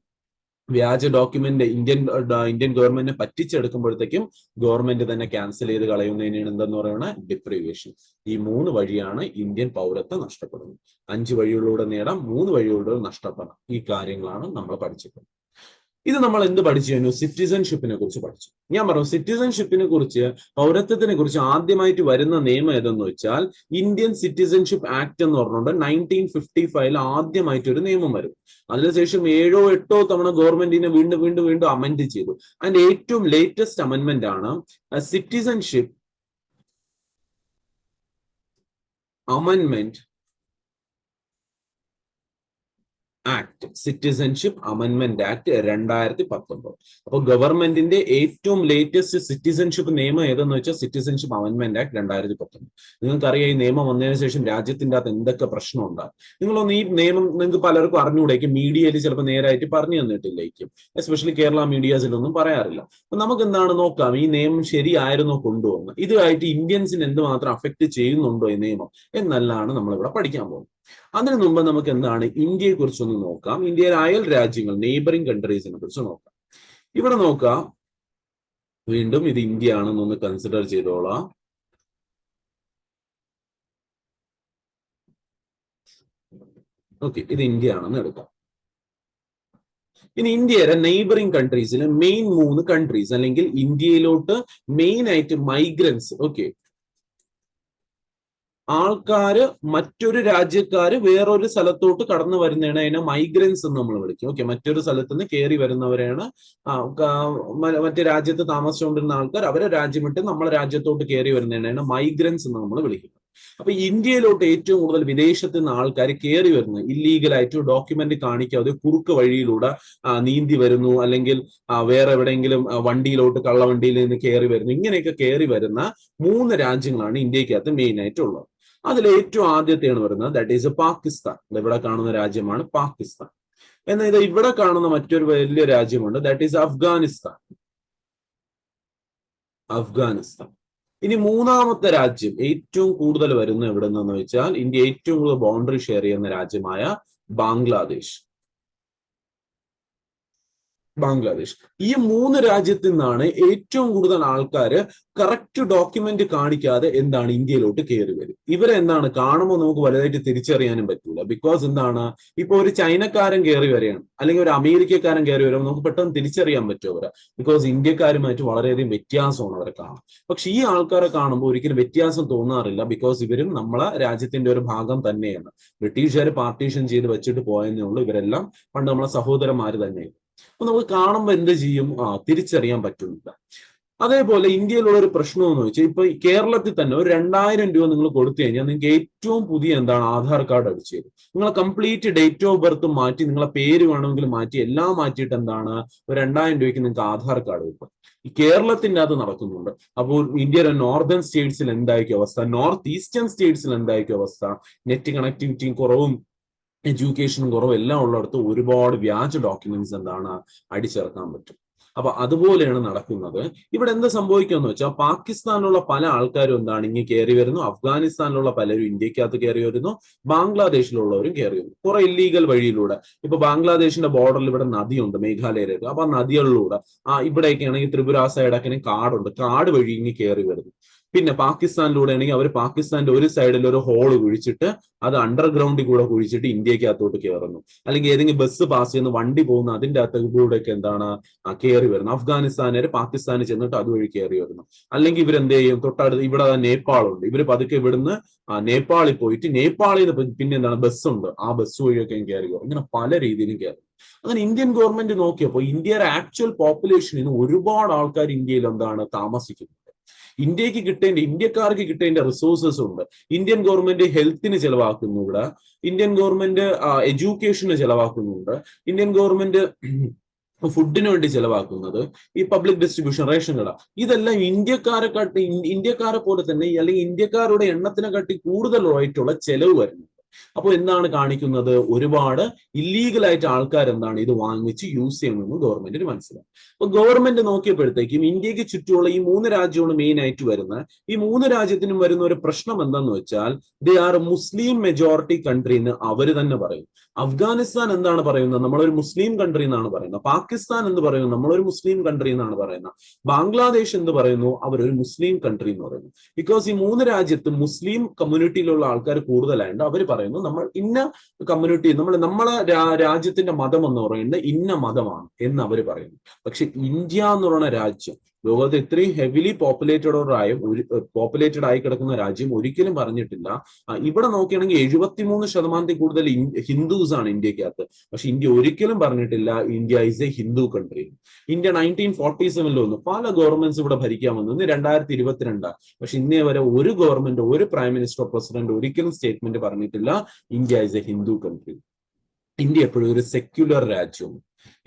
വ്യാജ ഡോക്യുമെന്റ് ഇന്ത്യൻ ഗവൺമെന്റിനെ പറ്റിച്ചെടുക്കുമ്പോഴത്തേക്കും ഗവൺമെന്റ് തന്നെ ക്യാൻസൽ ചെയ്ത് കളയുന്നതിനാണ് എന്തെന്ന് പറയുന്നത്, ഡിപ്രിവേഷൻ. ഈ 3 വഴിയാണ് ഇന്ത്യൻ പൗരത്വം നഷ്ടപ്പെടുന്നത്. 5 വഴികളിലൂടെ നേടാം, 3 വഴികളിലൂടെ നഷ്ടപ്പെടാം. ഈ കാര്യങ്ങളാണ് നമ്മൾ പഠിച്ചിട്ടുള്ളത്. ഇത് നമ്മൾ എന്ത് പഠിച്ചു കഴിഞ്ഞു? സിറ്റിസൺഷിപ്പിനെ കുറിച്ച് പഠിച്ചു. ഞാൻ പറഞ്ഞു സിറ്റിസൺഷിപ്പിനെ കുറിച്ച്, പൗരത്വത്തിനെ കുറിച്ച് ആദ്യമായിട്ട് വരുന്ന നിയമം ഏതെന്ന് വെച്ചാൽ ഇന്ത്യൻ സിറ്റിസൺഷിപ്പ് ആക്ട് എന്ന് പറഞ്ഞുകൊണ്ട് 1955 ആദ്യമായിട്ട് ഒരു നിയമം വരും. അതിനുശേഷം 7 or 8 തവണ ഗവൺമെന്റിനെ വീണ്ടും അമെൻഡ് ചെയ്തു. അതിന്റെ ഏറ്റവും ലേറ്റസ്റ്റ് അമെൻമെന്റ് ആണ് സിറ്റിസൺഷിപ്പ് അമെൻമെന്റ് ആക്ട്, സിറ്റിസൺഷിപ്പ് അമെൻമെന്റ് ആക്ട് 2019. അപ്പൊ ഗവൺമെന്റിന്റെ ഏറ്റവും ലേറ്റസ്റ്റ് സിറ്റിസൺഷിപ്പ് നിയമം ഏതെന്ന് വെച്ചാൽ സിറ്റിസൺഷിപ്പ് അമെൻമെന്റ് ആക്ട് 2019. നിങ്ങൾക്കറിയാം ഈ നിയമം വന്നതിന് ശേഷം രാജ്യത്തിന്റെ അകത്ത് എന്തൊക്കെ പ്രശ്നം ഉണ്ടാകും. നിങ്ങളൊന്ന് ഈ നിയമം നിങ്ങൾക്ക് പലർക്കും അറിഞ്ഞുകൂടേക്കും, മീഡിയയിൽ ചിലപ്പോൾ നേരായിട്ട് പറഞ്ഞു തന്നിട്ടില്ലേക്കും, എസ്പെഷ്യലി കേരള മീഡിയാസിലൊന്നും പറയാറില്ല. അപ്പൊ നമുക്ക് എന്താണ് നോക്കാം, ഈ നിയമം ശരിയായിരുന്നോ കൊണ്ടുവന്ന്, ഇതുമായിട്ട് ഇന്ത്യൻസിന് എന്തുമാത്രം അഫക്ട് ചെയ്യുന്നുണ്ടോ ഈ നിയമം എന്നല്ലാണ് നമ്മളിവിടെ പഠിക്കാൻ പോകുന്നത്. അതിനു മുമ്പ് നമുക്ക് എന്താണ് ഇന്ത്യയെ കുറിച്ചൊന്ന് നോക്കാം. ഇന്ത്യയിലെ അയൽ രാജ്യങ്ങൾ, നെയ്ബറിംഗ് കൺട്രീസിനെ കുറിച്ച് നോക്കാം. ഇവിടെ നോക്കാം, വീണ്ടും ഇത് ഇന്ത്യ ആണെന്നൊന്ന് കൺസിഡർ ചെയ്തോളാം. ഓക്കെ, ഇത് ഇന്ത്യ ആണെന്ന് എടുക്കാം. ഇനി ഇന്ത്യയുടെ നെയ്ബറിംഗ് കൺട്രീസിലെ മെയിൻ 3 കൺട്രീസ്, അല്ലെങ്കിൽ ഇന്ത്യയിലോട്ട് മെയിൻ ആയിട്ട് മൈഗ്രൻസ്, ഓക്കെ, ആൾക്കാര് മറ്റൊരു രാജ്യക്കാര് വേറൊരു സ്ഥലത്തോട്ട് കടന്നു വരുന്നതാണ് അതിനെ മൈഗ്രൻസ് എന്ന് നമ്മൾ വിളിക്കും. ഓക്കെ, മറ്റൊരു സ്ഥലത്ത് നിന്ന് കയറി വരുന്നവരെയാണ് മറ്റു രാജ്യത്ത് താമസിച്ചുകൊണ്ടിരുന്ന ആൾക്കാർ അവരെ രാജ്യം വിട്ട് നമ്മളെ രാജ്യത്തോട്ട് കയറി വരുന്നതാണ് മൈഗ്രൻസ് എന്ന് നമ്മൾ വിളിക്കുന്നത്. അപ്പൊ ഇന്ത്യയിലോട്ട് ഏറ്റവും കൂടുതൽ വിദേശത്ത് നിന്ന് ആൾക്കാർ കയറി വരുന്നത് ഇല്ലീഗലായിട്ട് ഡോക്യുമെന്റ് കാണിക്കാതെ കുറുക്ക് വഴിയിലൂടെ നീന്തി വരുന്നു, അല്ലെങ്കിൽ വേറെ എവിടെയെങ്കിലും വണ്ടിയിലോട്ട് കള്ളവണ്ടിയിൽ നിന്ന് കയറി വരുന്നു. ഇങ്ങനെയൊക്കെ കയറി വരുന്ന 3 രാജ്യങ്ങളാണ് ഇന്ത്യക്കകത്ത് മെയിൻ ആയിട്ടുള്ളത്. അതിൽ ഏറ്റവും ആദ്യത്തെയാണ് വരുന്നത്, ദാറ്റ് ഈസ് പാകിസ്ഥാൻ. ഇവിടെ കാണുന്ന രാജ്യമാണ് പാകിസ്ഥാൻ. എന്നാൽ ഇത് ഇവിടെ കാണുന്ന മറ്റൊരു വലിയ രാജ്യമുണ്ട്, ദാറ്റ് ഈസ് അഫ്ഗാനിസ്ഥാൻ. അഫ്ഗാനിസ്ഥാൻ. ഇനി മൂന്നാമത്തെ രാജ്യം ഏറ്റവും കൂടുതൽ വരുന്ന എവിടെ നിന്നെന്ന് വെച്ചാൽ ഇന്ത്യ ഏറ്റവും കൂടുതൽ ബൗണ്ടറി ഷെയർ ചെയ്യുന്ന രാജ്യമായ ബാംഗ്ലാദേശ്. ബാംഗ്ലാദേശ്. ഈ 3 രാജ്യത്തു നിന്നാണ് ഏറ്റവും കൂടുതൽ ആൾക്കാര് കറക്റ്റ് ഡോക്യുമെന്റ് കാണിക്കാതെ എന്താണ് ഇന്ത്യയിലോട്ട് കയറി വരും. ഇവരെ എന്താണ് കാണുമ്പോൾ നമുക്ക് വലുതായിട്ട് തിരിച്ചറിയാനും പറ്റൂല. ബിക്കോസ് എന്താണ്, ഇപ്പൊ ഒരു ചൈനക്കാരൻ കയറി വരികയാണ്, അല്ലെങ്കിൽ ഒരു അമേരിക്കക്കാരൻ കയറി വരുമ്പോൾ നമുക്ക് പെട്ടെന്ന് തിരിച്ചറിയാൻ പറ്റും അവരെ. ബിക്കോസ് ഇന്ത്യക്കാരുമായിട്ട് വളരെയധികം വ്യത്യാസമാണ് അവരെ കാണാം. പക്ഷെ ഈ ആൾക്കാരെ കാണുമ്പോൾ ഒരിക്കലും വ്യത്യാസം തോന്നാറില്ല. ബിക്കോസ് ഇവരും നമ്മളെ രാജ്യത്തിന്റെ ഒരു ഭാഗം തന്നെയാണ്. ബ്രിട്ടീഷുകാർ പാർട്ടീഷൻ ചെയ്ത് വെച്ചിട്ട് പോയെന്നേ ഉള്ളൂ. ഇവരെല്ലാം പണ്ട് നമ്മളെ സഹോദരന്മാര് തന്നെയാണ്. അപ്പൊ നമുക്ക് കാണുമ്പോൾ എന്ത് ചെയ്യും, തിരിച്ചറിയാൻ പറ്റുന്നില്ല. അതേപോലെ ഇന്ത്യയിലുള്ള ഒരു പ്രശ്നം എന്ന് വെച്ചാൽ ഇപ്പൊ കേരളത്തിൽ തന്നെ ഒരു 2000 രൂപ നിങ്ങൾ കൊടുത്തു കഴിഞ്ഞാൽ നിങ്ങൾക്ക് ഏറ്റവും പുതിയ എന്താണ് ആധാർ കാർഡ് അടിച്ചു തരും. നിങ്ങളെ കംപ്ലീറ്റ് ഡേറ്റ് ഓഫ് ബർത്ത് മാറ്റി, നിങ്ങളെ പേര് വേണമെങ്കിൽ മാറ്റി, എല്ലാം മാറ്റിയിട്ട് എന്താണ് ഒരു 2000 രൂപയ്ക്ക് നിങ്ങൾക്ക് ആധാർ കാർഡ് കിട്ടും. ഈ കേരളത്തിന്റെ അത് നടക്കുന്നുണ്ട്. അപ്പോൾ ഇന്ത്യയിലെ നോർത്തേൺ സ്റ്റേറ്റ്സിൽ എന്തായിരിക്കും അവസ്ഥ, നോർത്ത് ഈസ്റ്റേൺ സ്റ്റേറ്റ്സിൽ എന്തായിരിക്കും അവസ്ഥ? നെറ്റ് കണക്ടിവിറ്റിയും കുറവും എഡ്യൂക്കേഷനും കുറവും എല്ലാം ഉള്ളിടത്ത് ഒരുപാട് വ്യാജ ഡോക്യുമെന്റ്സ് എന്താണ് അടിച്ചിറക്കാൻ പറ്റും. അപ്പൊ അതുപോലെയാണ് നടക്കുന്നത്. ഇവിടെ എന്ത് സംഭവിക്കുമെന്ന് വെച്ചാൽ പാകിസ്ഥാനിലുള്ള പല ആൾക്കാരും എന്താണ് ഇങ്ങനെ കയറി വരുന്നു, അഫ്ഗാനിസ്ഥാനിലുള്ള പലരും ഇന്ത്യക്കകത്ത് കയറി വരുന്നു, ബാംഗ്ലാദേശിലുള്ളവരും കയറി വരുന്നു കുറെ ഇല്ലീഗൽ വഴിയിലൂടെ. ഇപ്പൊ ബാംഗ്ലാദേശിന്റെ ബോർഡറിൽ ഇവിടെ നദിയുണ്ട്, മേഘാലയയിലേക്ക്. അപ്പൊ ആ നദികളിലൂടെ ഇവിടെയൊക്കെ ആണെങ്കിൽ ത്രിപുര സൈഡൊക്കെ കാടുണ്ട്, കാട് വഴി ഇങ്ങനെ കയറി വരുന്നു. പിന്നെ പാകിസ്ഥാനിലൂടെ ആണെങ്കിൽ അവർ പാകിസ്ഥാന്റെ ഒരു സൈഡിൽ ഒരു ഹോള് കുഴിച്ചിട്ട് അത് അണ്ടർഗ്രൗണ്ടിൽ കൂടെ കുഴിച്ചിട്ട് ഇന്ത്യക്കകത്തോട്ട് കയറുന്നു. അല്ലെങ്കിൽ ഏതെങ്കിലും ബസ് പാസ് ചെയ്യുന്ന വണ്ടി പോകുന്ന അതിന്റെ അകത്തൂടെയൊക്കെ എന്താണ് കയറി വരുന്നത്. അഫ്ഗാനിസ്ഥാനുകാർ പാകിസ്ഥാനിൽ ചെന്നിട്ട് അതുവഴി കയറി വരുന്നു. അല്ലെങ്കിൽ ഇവരെന്ത് ചെയ്യും, തൊട്ടടുത്ത് ഇവിടെ നേപ്പാളുണ്ട്, ഇവര് പതുക്കെ ഇവിടുന്ന് നേപ്പാളിൽ പോയിട്ട് നേപ്പാളിൽ നിന്ന് പിന്നെ എന്താണ് ബസ്സുണ്ട്, ആ ബസ് വഴിയൊക്കെ കയറി വരും. ഇങ്ങനെ പല രീതിയിലും കയറി. അങ്ങനെ ഇന്ത്യൻ ഗവൺമെന്റ് നോക്കിയപ്പോൾ ഇന്ത്യയുടെ ആക്ച്വൽ പോപ്പുലേഷനിൽ നിന്ന് ഒരുപാട് ആൾക്കാർ ഇന്ത്യയിൽ എന്താണ് താമസിക്കുന്നത്. ഇന്ത്യക്കാർക്ക് കിട്ടേണ്ട റിസോഴ്സസ് ഉണ്ട്. ഇന്ത്യൻ ഗവൺമെന്റ് ഹെൽത്തിന് ചെലവാക്കുന്നു, ഇവിടെ ഇന്ത്യൻ ഗവൺമെന്റ് എഡ്യൂക്കേഷന് ചെലവാക്കുന്നുണ്ട്, ഇന്ത്യൻ ഗവൺമെന്റ് ഫുഡിന് വേണ്ടി ചെലവാക്കുന്നത്, ഈ പബ്ലിക് ഡിസ്ട്രിബ്യൂഷൻ റേഷൻ കട, ഇതെല്ലാം ഇന്ത്യക്കാരെ പോലെ തന്നെ അല്ലെങ്കിൽ ഇന്ത്യക്കാരുടെ എണ്ണത്തിനെക്കാട്ടി കൂടുതലായിട്ടുള്ള ചെലവ് വരുന്നു. അപ്പോൾ എന്താണ് കാണിക്കുന്നത്, ഒരുപാട് ഇല്ലീഗലായിട്ട് ആൾക്കാർ എന്താണ് ഇത് വാങ്ങിച്ച് യൂസ് ചെയ്യണമെന്ന് ഗവൺമെന്റിന് മനസ്സിലാവും. അപ്പൊ ഗവൺമെന്റ് നോക്കിയപ്പോഴത്തേക്കും ഇന്ത്യക്ക് ചുറ്റുമുള്ള ഈ 3 രാജ്യമാണ് മെയിൻ ആയിട്ട് വരുന്ന. ഈ 3 രാജ്യത്തിനും വരുന്ന ഒരു പ്രശ്നം എന്താന്ന് വെച്ചാൽ they are Muslim majority country എന്ന് അവർ തന്നെ പറയും. അഫ്ഗാനിസ്ഥാൻ എന്താണ് പറയുന്നത്, നമ്മളൊരു മുസ്ലിം കൺട്രി എന്നാണ് പറയുന്നത്. പാകിസ്ഥാൻ എന്ന് പറയുന്നത് നമ്മളൊരു മുസ്ലിം കൺട്രി എന്നാണ് പറയുന്നത്. ബാംഗ്ലാദേശ് എന്ന് പറയുന്നു അവരൊരു മുസ്ലിം കൺട്രി എന്ന് പറയുന്നു. ബിക്കോസ് ഈ 3 രാജ്യത്ത് മുസ്ലിം കമ്മ്യൂണിറ്റിയിലുള്ള ആൾക്കാർ കൂടുതലായതുകൊണ്ട് അവർ പറയുന്നു നമ്മൾ ഇന്ന കമ്മ്യൂണിറ്റി, നമ്മളെ രാജ്യത്തിന്റെ മതം എന്ന് പറയുന്നത് ഇന്ന മതമാണ് എന്ന് അവർ പറയുന്നു. പക്ഷെ ഇന്ത്യ എന്ന് പറയുന്ന രാജ്യം ലോകത്ത് ഇത്രയും ഹെവിലി പോപ്പുലേറ്റഡ് ആയി കിടക്കുന്ന രാജ്യം ഒരിക്കലും പറഞ്ഞിട്ടില്ല. ഇവിടെ നോക്കുകയാണെങ്കിൽ 73% കൂടുതൽ ഹിന്ദുസ് ആണ് ഇന്ത്യക്കകത്ത്. പക്ഷെ ഇന്ത്യ ഒരിക്കലും പറഞ്ഞിട്ടില്ല India is A Hindu country. India 1947 വന്നു, പല ഗവൺമെന്റ്സ് ഇവിടെ ഭരിക്കാൻ വന്നു. ഇന്ന് 2022. പക്ഷെ ഇന്നേ വരെ ഒരു ഗവൺമെന്റ്, ഒരു പ്രൈം മിനിസ്റ്റർ, പ്രസിഡന്റ് ഒരിക്കലും സ്റ്റേറ്റ്മെന്റ് പറഞ്ഞിട്ടില്ല India is A Hindu country. India എപ്പോഴും ഒരു സെക്യുലർ രാജ്യവും.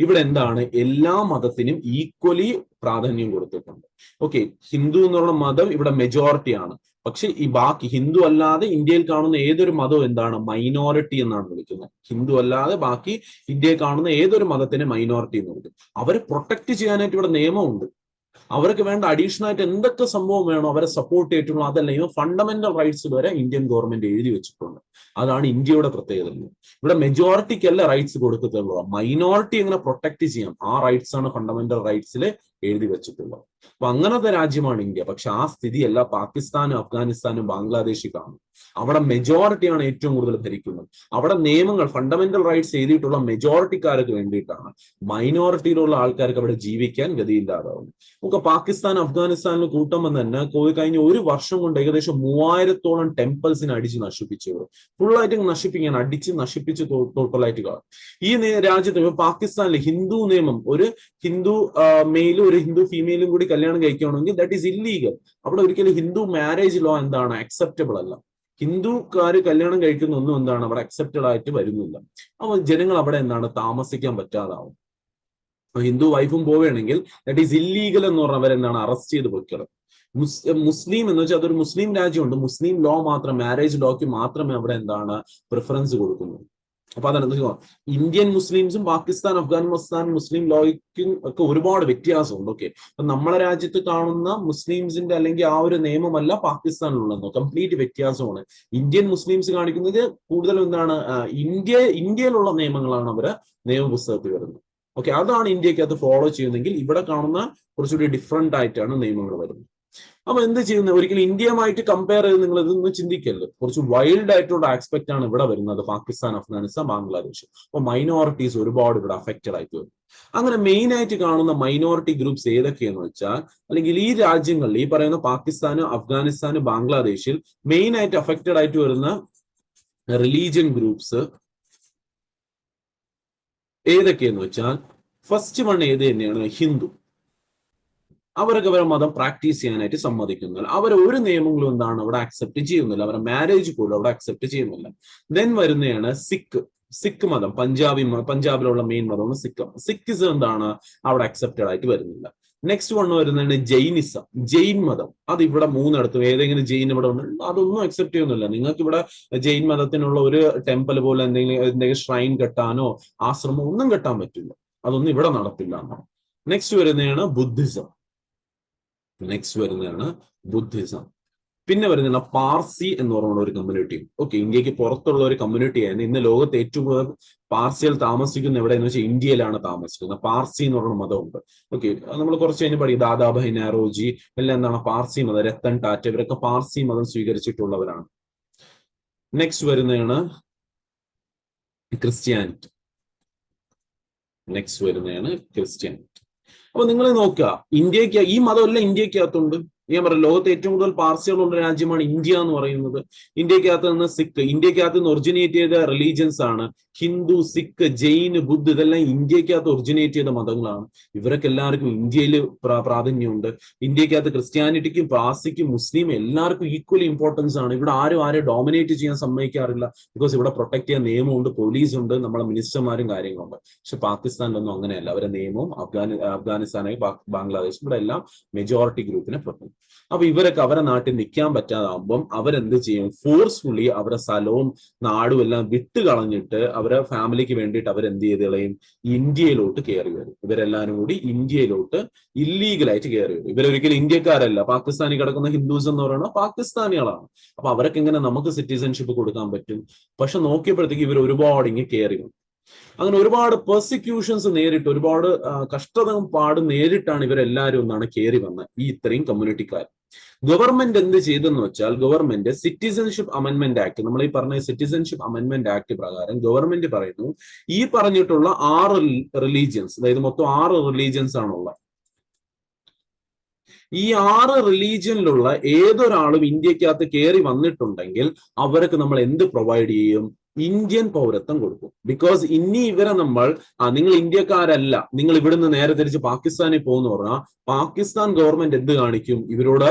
ഇവിടെ എന്താണ്, എല്ലാ മതത്തിനും ഈക്വലി പ്രാധാന്യം കൊടുത്തിട്ടുണ്ട്. ഓക്കെ, ഹിന്ദു എന്നുള്ള മതം ഇവിടെ മെജോറിറ്റി ആണ്. പക്ഷെ ഈ ബാക്കി ഹിന്ദു അല്ലാതെ ഇന്ത്യയിൽ കാണുന്ന ഏതൊരു മതവും എന്താണ്, മൈനോറിറ്റി എന്നാണ് വിളിക്കുന്നത്. ഹിന്ദു അല്ലാതെ ബാക്കി ഇന്ത്യയിൽ കാണുന്ന ഏതൊരു മതത്തിനെ മൈനോറിറ്റി എന്ന് വിളിക്കും. അവരെ പ്രൊട്ടക്ട് ചെയ്യാനായിട്ട് ഇവിടെ നിയമമുണ്ട്. അവർക്ക് വേണ്ട അഡീഷണൽ ആയിട്ട് എന്തൊക്കെ സംഭവം വേണോ അവരെ സപ്പോർട്ട് ചെയ്തിട്ടുള്ള അതല്ല, ഫണ്ടമെന്റൽ റൈറ്റ്സ് വരെ ഇന്ത്യൻ ഗവൺമെന്റ് എഴുതി വെച്ചിട്ടുണ്ട്. അതാണ് ഇന്ത്യയുടെ പ്രത്യേകത. ഇവിടെ മെജോറിറ്റിക്കല്ല റൈറ്റ്സ് കൊടുക്കത്തുള്ളൂ, മൈനോറിറ്റി എങ്ങനെ പ്രൊട്ടക്ട് ചെയ്യാം ആ റൈറ്റ്സ് ആണ് ഫണ്ടമെന്റൽ റൈറ്റ്സിൽ എഴുതി വെച്ചിട്ടുള്ളത്. അപ്പൊ അങ്ങനത്തെ രാജ്യമാണ് ഇന്ത്യ. പക്ഷെ ആ സ്ഥിതിയല്ല പാകിസ്ഥാനും അഫ്ഗാനിസ്ഥാനും ബംഗ്ലാദേശിൽ കാണും. അവിടെ മെജോറിറ്റിയാണ് ഏറ്റവും കൂടുതൽ ഭരിക്കുന്നത്. അവിടെ നിയമങ്ങൾ, ഫണ്ടമെന്റൽ റൈറ്റ്സ് എഴുതിയിട്ടുള്ള മെജോറിറ്റിക്കാർക്ക് വേണ്ടിയിട്ടാണ്. മൈനോറിറ്റിയിലുള്ള ആൾക്കാർക്ക് അവിടെ ജീവിക്കാൻ ഗതിയില്ലാതാവുന്നു. നമുക്ക് പാകിസ്ഥാൻ അഫ്ഗാനിസ്ഥാനിൽ കൂട്ടുമ്പോൾ തന്നെ കഴിഞ്ഞ ഒരു വർഷം കൊണ്ട് ഏകദേശം 3000-ഓളം ടെമ്പിൾസിനെ അടിച്ച് നശിപ്പിച്ചു. ഫുള്ളായിട്ട് നശിപ്പിക്കാൻ, അടിച്ച് നശിപ്പിച്ച് ടോട്ടലായിട്ട് കാണും. ഈ രാജ്യത്ത് പാകിസ്ഥാനിൽ ഹിന്ദു നിയമം, ഒരു ഹിന്ദു മെയിലും ഒരു ഹിന്ദു ഫീമെയിലും കൂടി കല്യാണം കഴിക്കുകയാണെങ്കിൽ ദാറ്റ് ഈസ് ഇല്ലീഗൽ. അവിടെ ഒരിക്കലും ഹിന്ദു മാരേജ് ലോ എന്താണ്, അക്സെപ്റ്റബിൾ അല്ല. ഹിന്ദുക്കാര് കല്യാണം കഴിക്കുന്ന ഒന്നും എന്താണ് അവിടെ അക്സെപ്റ്റഡ് ആയിട്ട് വരുന്നില്ല. അപ്പൊ ജനങ്ങൾ അവിടെ എന്താണ് താമസിക്കാൻ പറ്റാതാവും. ഹിന്ദു വൈഫും പോവുകയാണെങ്കിൽ ദാറ്റ് ഈസ് ഇല്ലീഗൽ എന്ന് പറഞ്ഞാൽ അവരെന്താണ് അറസ്റ്റ് ചെയ്ത് പൊയ്ക്കണം. മുസ്ലിം എന്ന് വെച്ചാൽ അതൊരു മുസ്ലിം രാജ്യമുണ്ട്. മുസ്ലിം ലോ മാത്രം, മാരേജ് ലോക്ക് മാത്രമേ അവിടെ എന്താണ് പ്രിഫറൻസ് കൊടുക്കുന്നുള്ളൂ. അപ്പൊ അതാണ് ഇന്ത്യൻ മുസ്ലിംസും പാകിസ്ഥാൻ അഫ്ഗാനിസ്ഥാൻ മുസ്ലിം ലോയ്ക്കും ഒക്കെ ഒരുപാട് വ്യത്യാസമുണ്ട്. ഓക്കെ, അപ്പൊ നമ്മളെ രാജ്യത്ത് കാണുന്ന മുസ്ലിംസിന്റെ അല്ലെങ്കിൽ ആ ഒരു നിയമമല്ല പാകിസ്ഥാനിലുള്ളതെന്നോ, കംപ്ലീറ്റ് വ്യത്യാസമാണ്. ഇന്ത്യൻ മുസ്ലിംസ് കാണിക്കുന്നത് കൂടുതലും എന്താണ് ഇന്ത്യയിലുള്ള നിയമങ്ങളാണ് അവര് നിയമപുസ്തകത്തിൽ വരുന്നത്. ഓക്കെ, അതാണ് ഇന്ത്യക്കകത്ത് ഫോളോ ചെയ്യുന്നതെങ്കിൽ ഇവിടെ കാണുന്ന കുറച്ചുകൂടി ഡിഫറെന്റ് ആയിട്ടാണ് നിയമങ്ങൾ വരുന്നത്. അപ്പൊ എന്ത് ചെയ്യുന്നത്, ഒരിക്കലും ഇന്ത്യയുമായിട്ട് കമ്പയർ ചെയ്ത് നിങ്ങൾ ഇതൊന്നും ചിന്തിക്കരുത്. കുറച്ച് വൈൽഡ് ആയിട്ടുള്ള ആസ്പെക്ട് ആണ് ഇവിടെ വരുന്നത്, പാകിസ്ഥാൻ അഫ്ഗാനിസ്ഥാൻ ബംഗ്ലാദേശ്. അപ്പൊ മൈനോറിറ്റീസ് ഒരുപാട് ഇവിടെ അഫക്റ്റഡ് ആയിട്ട് വരും. അങ്ങനെ മെയിൻ ആയിട്ട് കാണുന്ന മൈനോറിറ്റി ഗ്രൂപ്പ്സ് ഏതൊക്കെയെന്ന് വെച്ചാൽ, അല്ലെങ്കിൽ ഈ രാജ്യങ്ങളിൽ ഈ പറയുന്ന പാകിസ്ഥാന് അഫ്ഗാനിസ്ഥാന് ബംഗ്ലാദേശിൽ മെയിൻ ആയിട്ട് അഫക്റ്റഡ് ആയിട്ട് വരുന്ന റിലീജിയൻ ഗ്രൂപ്പ്സ് ഏതൊക്കെയെന്ന് വെച്ചാൽ, ഫസ്റ്റ് വൺ ഏത് തന്നെയാണ്, ഹിന്ദു. അവരൊക്കെ അവരുടെ മതം പ്രാക്ടീസ് ചെയ്യാനായിട്ട് സമ്മതിക്കുന്നില്ല. അവർ ഒരു നിയമങ്ങളും എന്താണ് അവിടെ അക്സെപ്റ്റ് ചെയ്യുന്നില്ല. അവരുടെ മാരേജ് പോലും അവിടെ അക്സെപ്റ്റ് ചെയ്യുന്നില്ല. ദെൻ വരുന്നതാണ് സിഖ് മതം. പഞ്ചാബിലുള്ള മെയിൻ മതമാണ് സിഖിസം എന്താണ് അവിടെ അക്സെപ്റ്റഡ് ആയിട്ട് വരുന്നില്ല. നെക്സ്റ്റ് വൺ വരുന്നതാണ് ജൈനിസം, ജെയിൻ മതം. അത് ഇവിടെ മൂന്നിടത്തും ഏതെങ്കിലും ജെയിൻ ഇവിടെ ഉണ്ട്, അതൊന്നും അക്സെപ്റ്റ് ചെയ്യുന്നില്ല. നിങ്ങൾക്ക് ഇവിടെ ജെയിൻ മതത്തിനുള്ള ഒരു ടെമ്പിൾ പോലെ എന്തെങ്കിലും ഷ്രൈൻ കെട്ടാനോ ആശ്രമം ഒന്നും കെട്ടാൻ പറ്റില്ല. അതൊന്നും ഇവിടെ നടത്തില്ല എന്നാണ്. നെക്സ്റ്റ് വരുന്നതാണ് ബുദ്ധിസം. പിന്നെ വരുന്ന പാർസി എന്ന് പറയുന്ന ഒരു കമ്മ്യൂണിറ്റി. ഓക്കെ, ഇന്ത്യക്ക് പുറത്തുള്ള ഒരു കമ്മ്യൂണിറ്റിയാണ്. ഇന്ന് ലോകത്ത് ഏറ്റവും കൂടുതൽ പാർസികൾ താമസിക്കുന്ന എവിടെയെന്ന് വെച്ചാൽ ഇന്ത്യയിലാണ് താമസിക്കുന്നത്. പാർസി എന്ന് പറയുന്ന മതമുണ്ട്. ഓക്കെ, നമ്മൾ കുറച്ച് കഴിഞ്ഞ് പഠിക്കും. ദാദാഭായ് നവറോജി എല്ലാം എന്താണ് പാർസി മതം, രത്തൻ ടാറ്റ ഇവരൊക്കെ പാർസി മതം സ്വീകരിച്ചിട്ടുള്ളവരാണ്. നെക്സ്റ്റ് വരുന്നതാണ് ക്രിസ്ത്യാനിറ്റി. അപ്പൊ നിങ്ങൾ നോക്കുക, ഇന്ത്യക്ക് ഈ മതമല്ല ഇന്ത്യക്കകത്തുണ്ട്. ഞാൻ പറയാം, ലോകത്തെ ഏറ്റവും കൂടുതൽ പാർസികളുള്ള രാജ്യമാണ് ഇന്ത്യ എന്ന് പറയുന്നത്. ഇന്ത്യക്കകത്ത് നിന്ന് ഇന്ത്യക്കകത്ത് നിന്ന് ഒറിജിനേറ്റ് ചെയ്ത റിലീജിയൻസ് ആണ് ഹിന്ദു, സിഖ്, ജെയിൻ, ബുദ്ധ്. ഇതെല്ലാം ഇന്ത്യക്കകത്ത് ഒറിജിനേറ്റ് ചെയ്ത മതങ്ങളാണ്. ഇവരൊക്കെ എല്ലാവർക്കും ഇന്ത്യയിൽ പ്രാധാന്യമുണ്ട്. ഇന്ത്യക്കകത്ത് ക്രിസ്ത്യാനിറ്റിക്കും പാർസിക്കും മുസ്ലിം എല്ലാവർക്കും ഈക്വലി ഇമ്പോർട്ടൻസ് ആണ്. ഇവിടെ ആരും ഡോമിനേറ്റ് ചെയ്യാൻ സമ്മതിക്കാറില്ല. ബിക്കോസ് ഇവിടെ പ്രൊട്ടക്ട് ചെയ്യാൻ നിയമമുണ്ട്, പോലീസ് ഉണ്ട്, നമ്മളെ മിനിസ്റ്റർമാരും കാര്യങ്ങളുണ്ട്. പക്ഷെ പാകിസ്ഥാനിലൊന്നും അങ്ങനെയല്ല. അവരുടെ നിയമവും അഫ്ഗാനിസ്ഥാനായി ബംഗ്ലാദേശ് ഇവിടെ എല്ലാം മെജോറിറ്റി ഗ്രൂപ്പിനെ പ്രൊട്ടക്ട്. അപ്പൊ ഇവരൊക്കെ അവരെ നാട്ടിൽ നിൽക്കാൻ പറ്റാതാകുമ്പം അവരെന്ത് ചെയ്യും, ഫോഴ്സ്ഫുള്ളി അവരുടെ സ്ഥലവും നാടും എല്ലാം വിട്ട് കളഞ്ഞിട്ട് അവരെ ഫാമിലിക്ക് വേണ്ടിയിട്ട് അവരെന്ത് ചെയ്ത് കളയും, ഇന്ത്യയിലോട്ട് കയറി വരും. ഇവരെല്ലാരും കൂടി ഇന്ത്യയിലോട്ട് ഇല്ലീഗലായിട്ട് കയറി വരും. ഇവരൊരിക്കലും ഇന്ത്യക്കാരല്ല. പാകിസ്ഥാനിൽ കിടക്കുന്ന ഹിന്ദുസ് എന്ന് പറയുന്നത് പാകിസ്ഥാനികളാണ്. അപ്പൊ അവർക്ക് എങ്ങനെ നമുക്ക് സിറ്റിസൺഷിപ്പ് കൊടുക്കാൻ പറ്റും? പക്ഷെ നോക്കിയപ്പോഴത്തേക്ക് ഇവർ ഒരുപാട് ഇങ്ങനെ കയറി വന്നു. അങ്ങനെ ഒരുപാട് പെർസിക്യൂഷൻസ് നേരിട്ട്, ഒരുപാട് കഷ്ടതയും പാടും നേരിട്ടാണ് ഇവരെല്ലാവരും ഒന്നാണ് കയറി വന്നത്, ഈ ഇത്രയും കമ്മ്യൂണിറ്റിക്കാർ. ഗവൺമെന്റ് എന്ത് ചെയ്തെന്ന് വെച്ചാൽ, ഗവൺമെന്റ് സിറ്റിസൺഷിപ്പ് അമെന്റ്മെന്റ് ആക്ട്, നമ്മൾ ഈ പറഞ്ഞ സിറ്റിസൺഷിപ്പ് അമെന്റ്മെന്റ് ആക്ട് പ്രകാരം ഗവൺമെന്റ് പറയുന്നു, ഈ പറഞ്ഞിട്ടുള്ള 6 റിലീജിയൻസ്, അതായത് മൊത്തം 6 റിലീജിയൻസ് ആണുള്ളത്. ഈ 6 റിലീജിയനിലുള്ള ഏതൊരാളും ഇന്ത്യക്കകത്ത് കയറി വന്നിട്ടുണ്ടെങ്കിൽ അവർക്ക് നമ്മൾ എന്ത് പ്രൊവൈഡ് ചെയ്യും, ഇന്ത്യൻ പൗരത്വം കൊടുക്കും. ബിക്കോസ് ഇനി ഇവരെ നിങ്ങൾ ഇന്ത്യക്കാരല്ല, നിങ്ങൾ ഇവിടുന്ന് നേരെ തിരിച്ച് പാകിസ്ഥാനിൽ പോകുന്ന പറഞ്ഞാൽ പാകിസ്ഥാൻ ഗവൺമെന്റ് എന്ത് കാണിക്കും, ഇവരോട്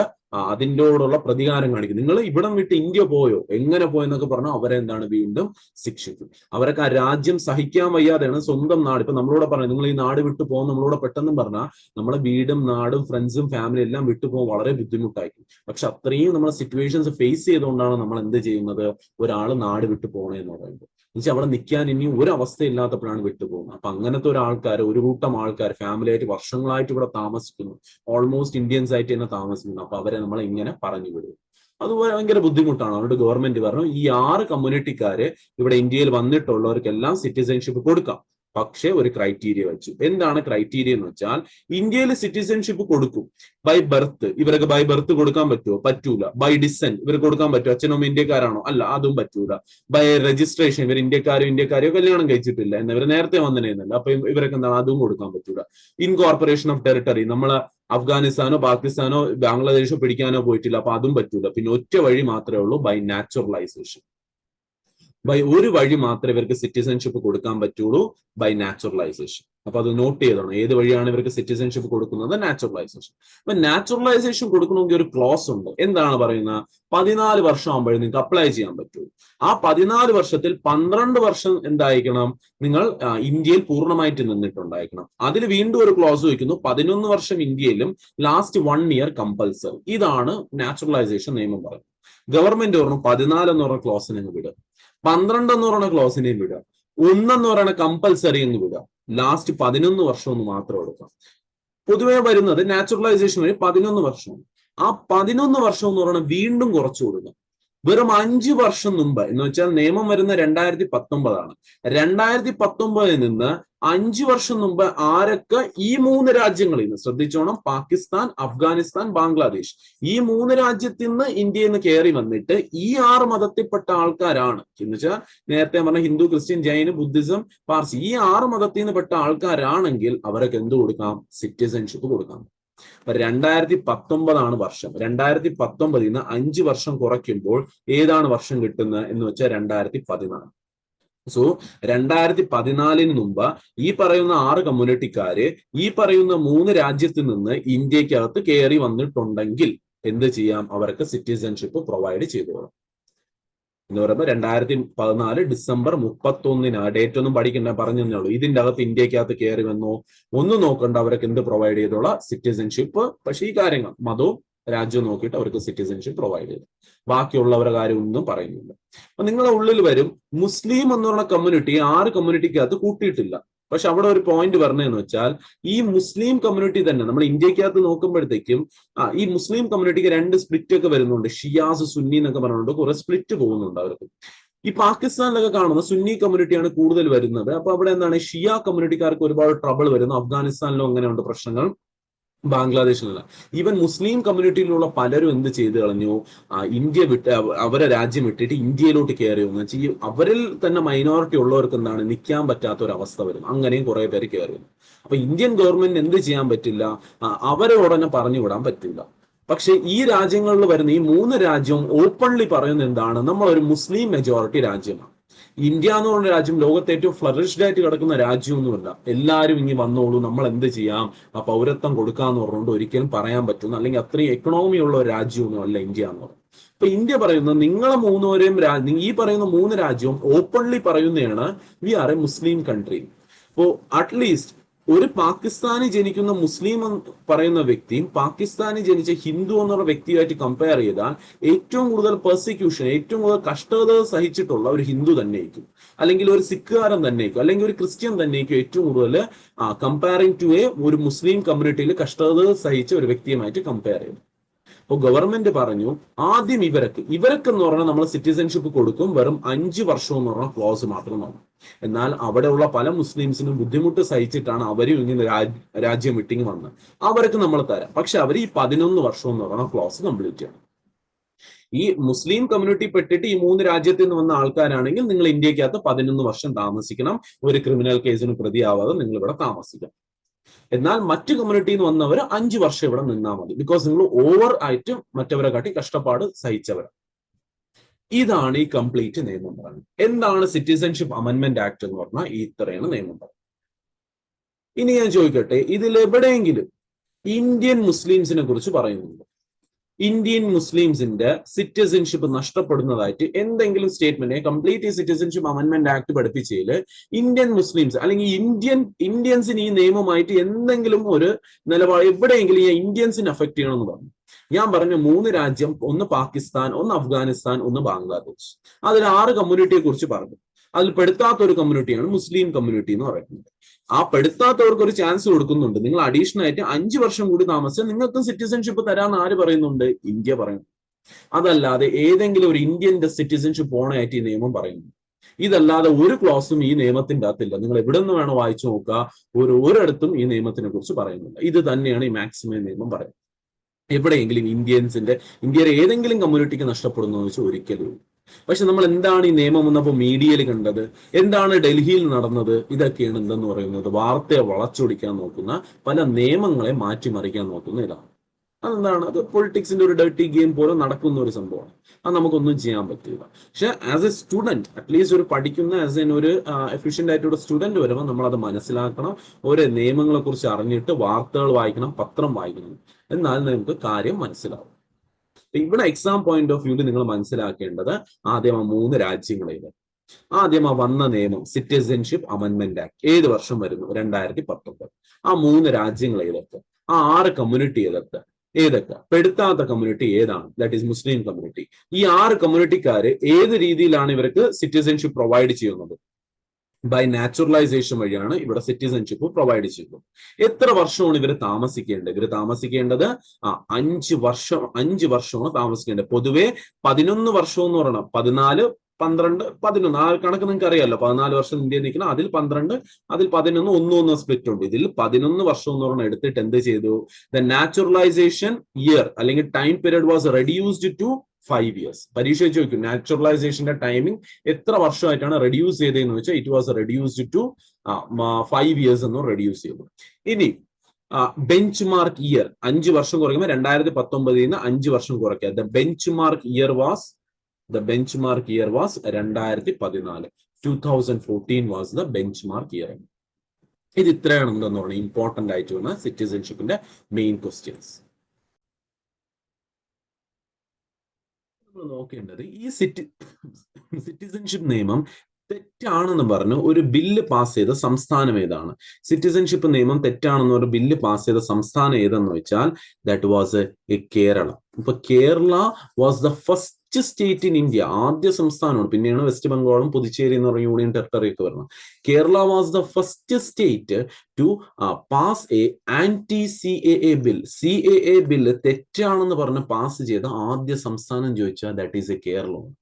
അതിൻ്റെയോടുള്ള പ്രതികാരം കാണിക്കും. നിങ്ങൾ ഇവിടം വിട്ട് ഇന്ത്യ പോയോ, എങ്ങനെ പോയെന്നൊക്കെ പറഞ്ഞാൽ അവരെ എന്താണ് വീണ്ടും ശിക്ഷിക്കും. അവരൊക്കെ ആ രാജ്യം സഹിക്കാൻ വയ്യാതെയാണ് സ്വന്തം നാട്. ഇപ്പൊ നമ്മളോട് പറഞ്ഞു, നിങ്ങൾ ഈ നാട് വിട്ടു പോകുന്ന നമ്മളോട് പെട്ടെന്ന് പറഞ്ഞാൽ നമ്മളെ വീടും നാടും ഫ്രണ്ട്സും ഫാമിലി എല്ലാം വിട്ടുപോകാൻ വളരെ ബുദ്ധിമുട്ടായിരിക്കും. പക്ഷെ അത്രയും നമ്മളെ സിറ്റുവേഷൻസ് ഫേസ് ചെയ്തുകൊണ്ടാണ് നമ്മൾ എന്ത് ചെയ്യുന്നത്, ഒരാൾ നാട് വിട്ടു പോകണമെന്ന് പറയുമ്പോൾ. എന്നുവെച്ചാൽ അവിടെ നിൽക്കാൻ ഇനിയും ഒരു അവസ്ഥയില്ലാത്തപ്പോഴാണ് വിട്ടുപോകുന്നത്. അപ്പൊ അങ്ങനത്തെ ഒരു കൂട്ടം ആൾക്കാർ ഫാമിലി ആയിട്ട് വർഷങ്ങളായിട്ട് ഇവിടെ താമസിക്കുന്നു, ഓൾമോസ്റ്റ് ഇന്ത്യൻസ് ആയിട്ട് തന്നെ താമസിക്കുന്നു. അപ്പൊ അവരെ നമ്മളെ ഇങ്ങനെ പറഞ്ഞു വിടും. അത് ഭയങ്കര ബുദ്ധിമുട്ടാണ്. അതുകൊണ്ട് ഗവൺമെന്റ് പറഞ്ഞു, ഈ 6 കമ്മ്യൂണിറ്റിക്കാര് ഇവിടെ ഇന്ത്യയിൽ വന്നിട്ടുള്ളവർക്കെല്ലാം സിറ്റിസൺഷിപ്പ് കൊടുക്കാം. പക്ഷെ ഒരു ക്രൈറ്റീരിയ വെച്ചു. എന്താണ് ക്രൈറ്റീരിയ എന്ന് വെച്ചാൽ, ഇന്ത്യയിൽ സിറ്റിസൺഷിപ്പ് കൊടുക്കും ബൈ ബർത്ത്. ഇവരൊക്കെ ബൈ ബർത്ത് കൊടുക്കാൻ പറ്റുമോ? പറ്റൂല. ബൈ ഡിസെന്റ് ഇവർ കൊടുക്കാൻ പറ്റുമോ? അച്ഛനും ഇന്ത്യക്കാരാണോ? അല്ല, അതും പറ്റൂല. ബൈ രജിസ്ട്രേഷൻ ഇവർ ഇന്ത്യക്കാരോ കല്യാണം കഴിച്ചിട്ടില്ല എന്ന് ഇവർ നേരത്തെ വന്നിരുന്നില്ല, അപ്പൊ ഇവരൊക്കെ എന്താണ്, അതും കൊടുക്കാൻ പറ്റൂല. ഇൻകോർപ്പറേഷൻ ഓഫ് ടെറിട്ടറി, നമ്മള് അഫ്ഗാനിസ്ഥാനോ പാകിസ്ഥാനോ ബംഗ്ലാദേശോ പിടിക്കാനോ പോയിട്ടില്ല, അപ്പൊ അതും പറ്റൂല. പിന്നെ ഒറ്റ വഴി മാത്രമേ ഉള്ളൂ, ബൈ നാച്ചുറലൈസേഷൻ. ബൈ ഒരു വഴി മാത്രമേ ഇവർക്ക് സിറ്റിസൺഷിപ്പ് കൊടുക്കാൻ പറ്റുള്ളൂ, ബൈ നാച്ചുറലൈസേഷൻ. അപ്പൊ അത് നോട്ട് ചെയ്തോണം, ഏത് വഴിയാണ് ഇവർക്ക് സിറ്റിസൺഷിപ്പ് കൊടുക്കുന്നത്? നാച്ചുറലൈസേഷൻ. അപ്പൊ നാച്ചുറലൈസേഷൻ കൊടുക്കണമെങ്കിൽ ഒരു ക്ലോസ് ഉണ്ട്. എന്താണ് പറയുന്നത്? 14 വർഷം ആകുമ്പോഴേ നിങ്ങൾക്ക് അപ്ലൈ ചെയ്യാൻ പറ്റൂ. ആ 14 വർഷത്തിൽ 12 വർഷം എന്തായിരിക്കണം? നിങ്ങൾ ഇന്ത്യയിൽ പൂർണ്ണമായിട്ട് നിന്നിട്ടുണ്ടായിരിക്കണം. അതിൽ വീണ്ടും ഒരു ക്ലോസ് വയ്ക്കുന്നു, 11 വർഷം ഇന്ത്യയിലും ലാസ്റ്റ് 1 ഇയർ കമ്പൽസറി. ഇതാണ് നാച്ചുറലൈസേഷൻ നിയമം പറയുന്നത്. ഗവൺമെന്റ് പറഞ്ഞു 14 എന്ന് പറഞ്ഞ ക്ലോസിനെ വിടുക, 12 എന്ന് പറയുന്ന ക്ലോസിനെ വിടുക, 1 എന്ന് പറയുന്ന കമ്പൽസറി എന്ന് വിടുക, ലാസ്റ്റ് 11 വർഷം എന്ന് മാത്രം എടുക്കാം. പൊതുവെ വരുന്നത് നാച്ചുറലൈസേഷൻ വഴി 11 വർഷമാണ്. ആ 11 വർഷം എന്ന് പറയുന്നത് വീണ്ടും കുറച്ചു കൊടുക്കുക. വെറും 5 വർഷം മുമ്പ്, എന്ന് വെച്ചാൽ നിയമം വരുന്ന 2019 2019 നിന്ന് 5 വർഷം മുമ്പ് ആരൊക്കെ ഈ 3 രാജ്യങ്ങളിൽ നിന്ന്, ശ്രദ്ധിച്ചോണം, പാകിസ്ഥാൻ, അഫ്ഗാനിസ്ഥാൻ, ബംഗ്ലാദേശ്, ഈ 3 രാജ്യത്തിൽ നിന്ന് ഇന്ത്യയിൽ നിന്ന് കയറി വന്നിട്ട് ഈ 6 മതത്തിൽപ്പെട്ട ആൾക്കാരാണ്, എന്ന് വെച്ചാൽ നേരത്തെ പറഞ്ഞ ഹിന്ദു, ക്രിസ്ത്യൻ, ജൈന, ബുദ്ധിസം, പാർസി, ഈ 6 മതത്തിൽ നിന്ന് പെട്ട ആൾക്കാരാണെങ്കിൽ അവർക്ക് എന്ത് കൊടുക്കാം? സിറ്റിസൺഷിപ്പ് കൊടുക്കാം. 2019 വർഷം. 2019 5 വർഷം കുറയ്ക്കുമ്പോൾ ഏതാണ് വർഷം കിട്ടുന്നത് എന്ന് വെച്ചാൽ 2014. സോ 2014 മുമ്പ് ഈ പറയുന്ന 6 കമ്മ്യൂണിറ്റിക്കാര് ഈ പറയുന്ന 3 രാജ്യത്തിൽ നിന്ന് ഇന്ത്യക്കകത്ത് കയറി വന്നിട്ടുണ്ടെങ്കിൽ എന്ത് ചെയ്യാം? അവർക്ക് സിറ്റിസൺഷിപ്പ് പ്രൊവൈഡ് ചെയ്തോളാം. എന്ന് പറയുമ്പോൾ 2014 ഡിസംബർ 31 ഡേറ്റ് ഒന്നും പഠിക്കണ്ട, പറഞ്ഞു തന്നെയുള്ളൂ. ഇതിന്റെ അകത്ത് ഇന്ത്യക്കകത്ത് കയറി വന്നോ ഒന്നും നോക്കണ്ട, അവർക്ക് എന്ത് പ്രൊവൈഡ് ചെയ്തോളാം? സിറ്റിസൺഷിപ്പ്. പക്ഷെ ഈ കാര്യങ്ങൾ മതവും രാജ്യവും നോക്കിയിട്ട് അവർക്ക് സിറ്റിസൺഷിപ്പ് പ്രൊവൈഡ് ചെയ്തു. ബാക്കിയുള്ളവരുടെ കാര്യം ഒന്നും പറയുന്നില്ല. അപ്പൊ നിങ്ങളുടെ ഉള്ളിൽ വരും, മുസ്ലിം എന്ന് പറഞ്ഞ കമ്മ്യൂണിറ്റി 6 കമ്മ്യൂണിറ്റിക്കകത്ത് കൂട്ടിയിട്ടില്ല. പക്ഷെ അവിടെ ഒരു പോയിന്റ് പറഞ്ഞതെന്ന് വെച്ചാൽ, ഈ മുസ്ലിം കമ്മ്യൂണിറ്റി തന്നെ നമ്മൾ ഇന്ത്യക്കകത്ത് നോക്കുമ്പോഴത്തേക്കും ഈ മുസ്ലിം കമ്മ്യൂണിറ്റിക്ക് 2 സ്പ്ലിറ്റ് ഒക്കെ വരുന്നുണ്ട്. ഷിയാസ്, സുന്നി എന്നൊക്കെ പറഞ്ഞുകൊണ്ട് കുറെ സ്പ്ലിറ്റ് പോകുന്നുണ്ട് അവർക്ക്. ഈ പാകിസ്ഥാനിലൊക്കെ കാണുന്ന സുന്നി കമ്മ്യൂണിറ്റിയാണ് കൂടുതൽ വരുന്നത്. അപ്പൊ അവിടെ എന്താണ്, ഷിയ കമ്മ്യൂണിറ്റിക്കാർക്ക് ഒരുപാട് ട്രബിൾ വരുന്നു. അഫ്ഗാനിസ്ഥാനിലും അങ്ങനെയുണ്ട് പ്രശ്നങ്ങൾ, ബംഗ്ലാദേശിലല്ല. ഈവൻ മുസ്ലിം കമ്മ്യൂണിറ്റിയിലുള്ള പലരും എന്ത് ചെയ്തു കളഞ്ഞു? ഇന്ത്യ വിട്ട് അവരെ രാജ്യം വിട്ടിട്ട് ഇന്ത്യയിലോട്ട് കയറി വന്നു വെച്ചാൽ ഈ അവരിൽ തന്നെ മൈനോറിറ്റി ഉള്ളവർക്ക് എന്താണ് നിൽക്കാൻ പറ്റാത്ത ഒരു അവസ്ഥ വരും. അങ്ങനെയും കുറെ പേര് കയറി വന്നു. അപ്പൊ ഇന്ത്യൻ ഗവൺമെന്റ് എന്ത് ചെയ്യാൻ പറ്റില്ല? അവരെ ഉടനെ പറഞ്ഞു വിടാൻ പറ്റില്ല. പക്ഷെ ഈ രാജ്യങ്ങളിൽ വരുന്ന ഈ 3 രാജ്യവും ഓപ്പൺലി പറയുന്ന എന്താണ്? നമ്മൾ ഒരു മുസ്ലിം മെജോറിറ്റി രാജ്യമാണ്. ഇന്ത്യ എന്ന് പറഞ്ഞ രാജ്യം ലോകത്തെ ഏറ്റവും ഫ്ലറിഷ്ഡ് ആയിട്ട് കിടക്കുന്ന രാജ്യമൊന്നുമല്ല. എല്ലാവരും ഇനി വന്നോളൂ, നമ്മൾ എന്ത് ചെയ്യാം, ആ പൗരത്വം കൊടുക്കാന്ന് പറഞ്ഞുകൊണ്ട് ഒരിക്കലും പറയാൻ പറ്റുന്ന, അല്ലെങ്കിൽ അത്രയും എക്കണോമി ഉള്ള ഒരു രാജ്യമൊന്നും അല്ല ഇന്ത്യ എന്ന് പറയുന്നത്. ഇപ്പൊ ഇന്ത്യ പറയുന്നത് നിങ്ങളെ 3 ഈ പറയുന്ന 3 രാജ്യവും ഓപ്പൺലി പറയുന്നതാണ് we are a Muslim country. അപ്പോ അറ്റ്ലീസ്റ്റ് ഒരു പാകിസ്ഥാനി ജനിക്കുന്ന മുസ്ലിം എന്ന് പറയുന്ന വ്യക്തിയും പാകിസ്ഥാനി ജനിച്ച ഹിന്ദു എന്നുള്ള വ്യക്തിയുമായിട്ട് കമ്പയർ ചെയ്താൽ ഏറ്റവും കൂടുതൽ പെർസിക്യൂഷൻ, ഏറ്റവും കൂടുതൽ കഷ്ടത സഹിച്ചിട്ടുള്ള ഒരു ഹിന്ദു തന്നെയായിരിക്കും, അല്ലെങ്കിൽ ഒരു സിഖുകാരൻ തന്നെയായിരിക്കും, അല്ലെങ്കിൽ ഒരു ക്രിസ്ത്യൻ തന്നെയായിരിക്കും ഏറ്റവും കൂടുതൽ കമ്പയറിംഗ് ടു ഒരു മുസ്ലിം കമ്മ്യൂണിറ്റിയിൽ കഷ്ടത സഹിച്ച ഒരു വ്യക്തിയുമായിട്ട് കമ്പയർ ചെയ്തു. അപ്പോൾ ഗവൺമെന്റ് പറഞ്ഞു ആദ്യം ഇവർക്ക് എന്ന് പറഞ്ഞാൽ നമ്മൾ സിറ്റിസൺഷിപ്പ് കൊടുക്കും, വെറും 5 വർഷം എന്ന് പറഞ്ഞ ക്ലോസ് മാത്രമാണ്. എന്നാൽ അവിടെയുള്ള പല മുസ്ലിംസിനും ബുദ്ധിമുട്ട് സഹിച്ചിട്ടാണ് അവരും ഇങ്ങനെ രാജ്യം വിട്ടിങ് വന്നത്. അവർക്ക് നമ്മൾ തരാം, പക്ഷെ അവർ ഈ 11 വർഷം എന്ന് പറഞ്ഞ ക്ലോസ് കംപ്ലീറ്റ് ചെയ്യണം. ഈ മുസ്ലിം കമ്മ്യൂണിറ്റി പെട്ടിട്ട് ഈ 3 രാജ്യത്തിൽ നിന്ന് വന്ന ആൾക്കാരാണെങ്കിൽ നിങ്ങൾ ഇന്ത്യക്കകത്ത് 11 വർഷം താമസിക്കണം, ഒരു ക്രിമിനൽ കേസിന് പ്രതിയാവാതെ നിങ്ങൾ ഇവിടെ താമസിക്കണം. എന്നാൽ മറ്റു കമ്മ്യൂണിറ്റിയിൽ നിന്ന് വന്നവർ 5 വർഷം ഇവിടെ നിന്നാൽ മതി, ബിക്കോസ് നിങ്ങൾ ഓവർ ആയിട്ട് മറ്റവരെ കാട്ടി കഷ്ടപ്പാട് സഹിച്ചവർ. ഇതാണ് ഈ കംപ്ലീറ്റ് നിയമം പറയുന്നത്. എന്താണ് സിറ്റിസൺഷിപ്പ് അമെൻമെന്റ് ആക്ട് എന്ന് പറഞ്ഞാൽ ഇത്രയാണ് നിയമം പറയുന്നത്. ഇനി ഞാൻ ചോദിക്കട്ടെ, ഇതിൽ എവിടെയെങ്കിലും ഇന്ത്യൻ മുസ്ലിംസിനെ കുറിച്ച് പറയുന്നുണ്ട്? ഇന്ത്യൻ മുസ്ലിംസിന്റെ സിറ്റിസൺഷിപ്പ് നഷ്ടപ്പെടുന്നതായിട്ട് എന്തെങ്കിലും സ്റ്റേറ്റ്മെന്റ് കംപ്ലീറ്റ് സിറ്റിസൺഷിപ്പ് അമെൻമെന്റ് ആക്ട് പഠിപ്പിച്ചതിൽ ഇന്ത്യൻ മുസ്ലിംസ് അല്ലെങ്കിൽ ഇന്ത്യൻസിന് ഈ നിയമമായിട്ട് എന്തെങ്കിലും ഒരു നിലപാട് എവിടെയെങ്കിലും ഈ ഇന്ത്യൻസിനെ അഫക്ട് ചെയ്യണമെന്ന് പറഞ്ഞു? ഞാൻ പറഞ്ഞ 3 രാജ്യം, ഒന്ന് പാകിസ്ഥാൻ, ഒന്ന് അഫ്ഗാനിസ്ഥാൻ, ഒന്ന് ബംഗ്ലാദേശ്. അതിൽ 6 കമ്മ്യൂണിറ്റിയെ കുറിച്ച് പറഞ്ഞു. അതിൽ പെടുത്താത്ത ഒരു കമ്മ്യൂണിറ്റിയാണ് മുസ്ലിം കമ്മ്യൂണിറ്റി എന്ന് പറയുന്നത്. ആ പെടുത്താത്തവർക്ക് ഒരു ചാൻസ് കൊടുക്കുന്നുണ്ട്. നിങ്ങൾ അഡീഷണൽ ആയിട്ട് 5 വർഷം കൂടി താമസിച്ചാൽ നിങ്ങൾക്കും സിറ്റിസൺഷിപ്പ് തരാമെന്ന് ആര് പറയുന്നുണ്ട്? ഇന്ത്യ പറയുന്നു. അതല്ലാതെ ഏതെങ്കിലും ഒരു ഇന്ത്യന്റെ സിറ്റിസൺഷിപ്പ് ഓണായിട്ട് ഈ നിയമം പറയുന്നു. ഇതല്ലാതെ ഒരു ക്ലോസും ഈ നിയമത്തിന്റെ അകത്തില്ല. നിങ്ങൾ എവിടെ നിന്ന് വേണോ വായിച്ചു നോക്കുക, ഒരിടത്തും ഈ നിയമത്തിനെ കുറിച്ച് പറയുന്നില്ല. ഇത് തന്നെയാണ് ഈ മാക്സിമം നിയമം പറയുന്നത്. എവിടെയെങ്കിലും ഇന്ത്യയിലെ ഏതെങ്കിലും കമ്മ്യൂണിറ്റിക്ക് നഷ്ടപ്പെടുന്നു എന്ന് വെച്ചാൽ ഒരിക്കലും. പക്ഷെ നമ്മൾ എന്താണ് ഈ നിയമം വന്നപ്പോൾ മീഡിയയിൽ കണ്ടത്, എന്താണ് ഡൽഹിയിൽ നടന്നത്, ഇതൊക്കെയാണ് എന്തെന്ന് പറയുന്നത് വാർത്തയെ വളച്ചൊടിക്കാൻ നോക്കുന്ന, പല നിയമങ്ങളെ മാറ്റിമറിക്കാൻ നോക്കുന്ന ഇതാണ്. അതെന്താണ്, അത് പൊളിറ്റിക്സിന്റെ ഒരു ഡേർട്ടി ഗെയിം പോലെ നടക്കുന്ന ഒരു സംഭവമാണ്. അത് നമുക്കൊന്നും ചെയ്യാൻ പറ്റില്ല. പക്ഷെ ആസ് എ സ്റ്റുഡന്റ്, അറ്റ്ലീസ്റ്റ് ഒരു പഠിക്കുന്ന ആസ് എൻ ഒരു എഫിഷ്യന്റ് ആയിട്ടുള്ള സ്റ്റുഡന്റ് വരുമ്പോൾ നമ്മൾ അത് മനസ്സിലാക്കണം. ഓരോ നിയമങ്ങളെ കുറിച്ച് അറിഞ്ഞിട്ട് വാർത്തകൾ വായിക്കണം, പത്രം വായിക്കണം. എന്നാൽ നമുക്ക് കാര്യം മനസ്സിലാവും. ഇവിടെ എക്സാം പോയിന്റ് ഓഫ് വ്യൂവിൽ നിങ്ങൾ മനസ്സിലാക്കേണ്ടത് ആദ്യം ആ 3 രാജ്യങ്ങളിൽ ആദ്യം ആ വന്ന നിയമം സിറ്റിസൺഷിപ്പ് അമെൻമെന്റ് ആക്ട് ഏത് വർഷം വരുന്നു? 2019. ആ 3 രാജ്യങ്ങൾ ഏതൊക്കെ? ആ 6 കമ്മ്യൂണിറ്റി ഏതൊക്കെ? പെടുത്താത്ത കമ്മ്യൂണിറ്റി ഏതാണ്? That is Muslim community. ഈ 6 കമ്മ്യൂണിറ്റിക്കാര് ഏത് രീതിയിലാണ് ഇവർക്ക് സിറ്റിസൺഷിപ്പ് പ്രൊവൈഡ് ചെയ്യുന്നത്? ബൈ നാച്ചുറലൈസേഷൻ വഴിയാണ് ഇവിടെ സിറ്റിസൺഷിപ്പ് പ്രൊവൈഡ് ചെയ്യുന്നത്. എത്ര വർഷമാണ് ഇവർ താമസിക്കേണ്ടത്? ഇവർ താമസിക്കേണ്ടത് 5 വർഷമാണ് താമസിക്കേണ്ടത്. പൊതുവെ 11 വർഷം എന്ന് പറയണം. 14, 12, 11 ആ കണക്ക് നിങ്ങൾക്ക് അറിയാമല്ലോ. 14 വർഷം ഇന്ത്യയിൽ നിൽക്കണം, അതിൽ 12, അതിൽ 11, ഒന്നും സ്പ്ലിറ്റ് ഉണ്ട്. ഇതിൽ 11 വർഷം എന്ന് പറഞ്ഞാൽ എടുത്തിട്ട് എന്ത് ചെയ്തു? ദ നാച്ചുറലൈസേഷൻ ഇയർ അല്ലെങ്കിൽ time period was reduced to 5 years. പരീക്ഷ ചോദിക്കും നാച്ചുറലൈസേഷന്റെ ടൈമിംഗ് എത്ര വർഷമായിട്ടാണ് റെഡ്യൂസ് ചെയ്തതെന്ന് വെച്ചാൽ it was reduced to 5 years എന്ന് റെഡ്യൂസ് ചെയ്തു. ഇനി ബെഞ്ച് മാർക്ക് ഇയർ 5 വർഷം കുറയ്ക്കുമ്പോൾ 2019 5 വർഷം കുറയ്ക്കുക. The bench mark year was 2014. 2014 was the bench mark year. ഇത് ഇത്രയാണ് എന്തെന്ന് പറഞ്ഞാൽ ഇമ്പോർട്ടന്റ് ആയിട്ട് വന്ന സിറ്റിസൺഷിപ്പിന്റെ മെയിൻ ക്വസ്റ്റ്യൻസ്. നോക്കേണ്ടത് ഈ സിറ്റിസൺഷിപ്പ് നിയമം തെറ്റാണെന്ന് പറഞ്ഞു ഒരു ബില്ല് പാസ് ചെയ്ത സംസ്ഥാനം ഏതാണ്? സിറ്റിസൺഷിപ്പ് നിയമം തെറ്റാണെന്ന് ഒരു ബില്ല് പാസ് ചെയ്ത സംസ്ഥാനം ഏതെന്ന് വെച്ചാൽ ദാറ്റ് വാസ് കേരള. ഇപ്പൊ Kerala was the first state in India, ആദ്യ സംസ്ഥാനമാണ്. പിന്നെയാണ് വെസ്റ്റ് ബംഗാളും പുതുച്ചേരി എന്ന് പറഞ്ഞ യൂണിയൻ ടെറിട്ടറി ഒക്കെ വരുന്നത്. Kerala was the first state to pass a anti CAA bill. CAA bill തെറ്റാണെന്ന് പറഞ്ഞ് പാസ് ചെയ്ത ആദ്യ സംസ്ഥാനം ചോദിച്ചാൽ ദാറ്റ് ഈസ് എ കേരളമാണ്.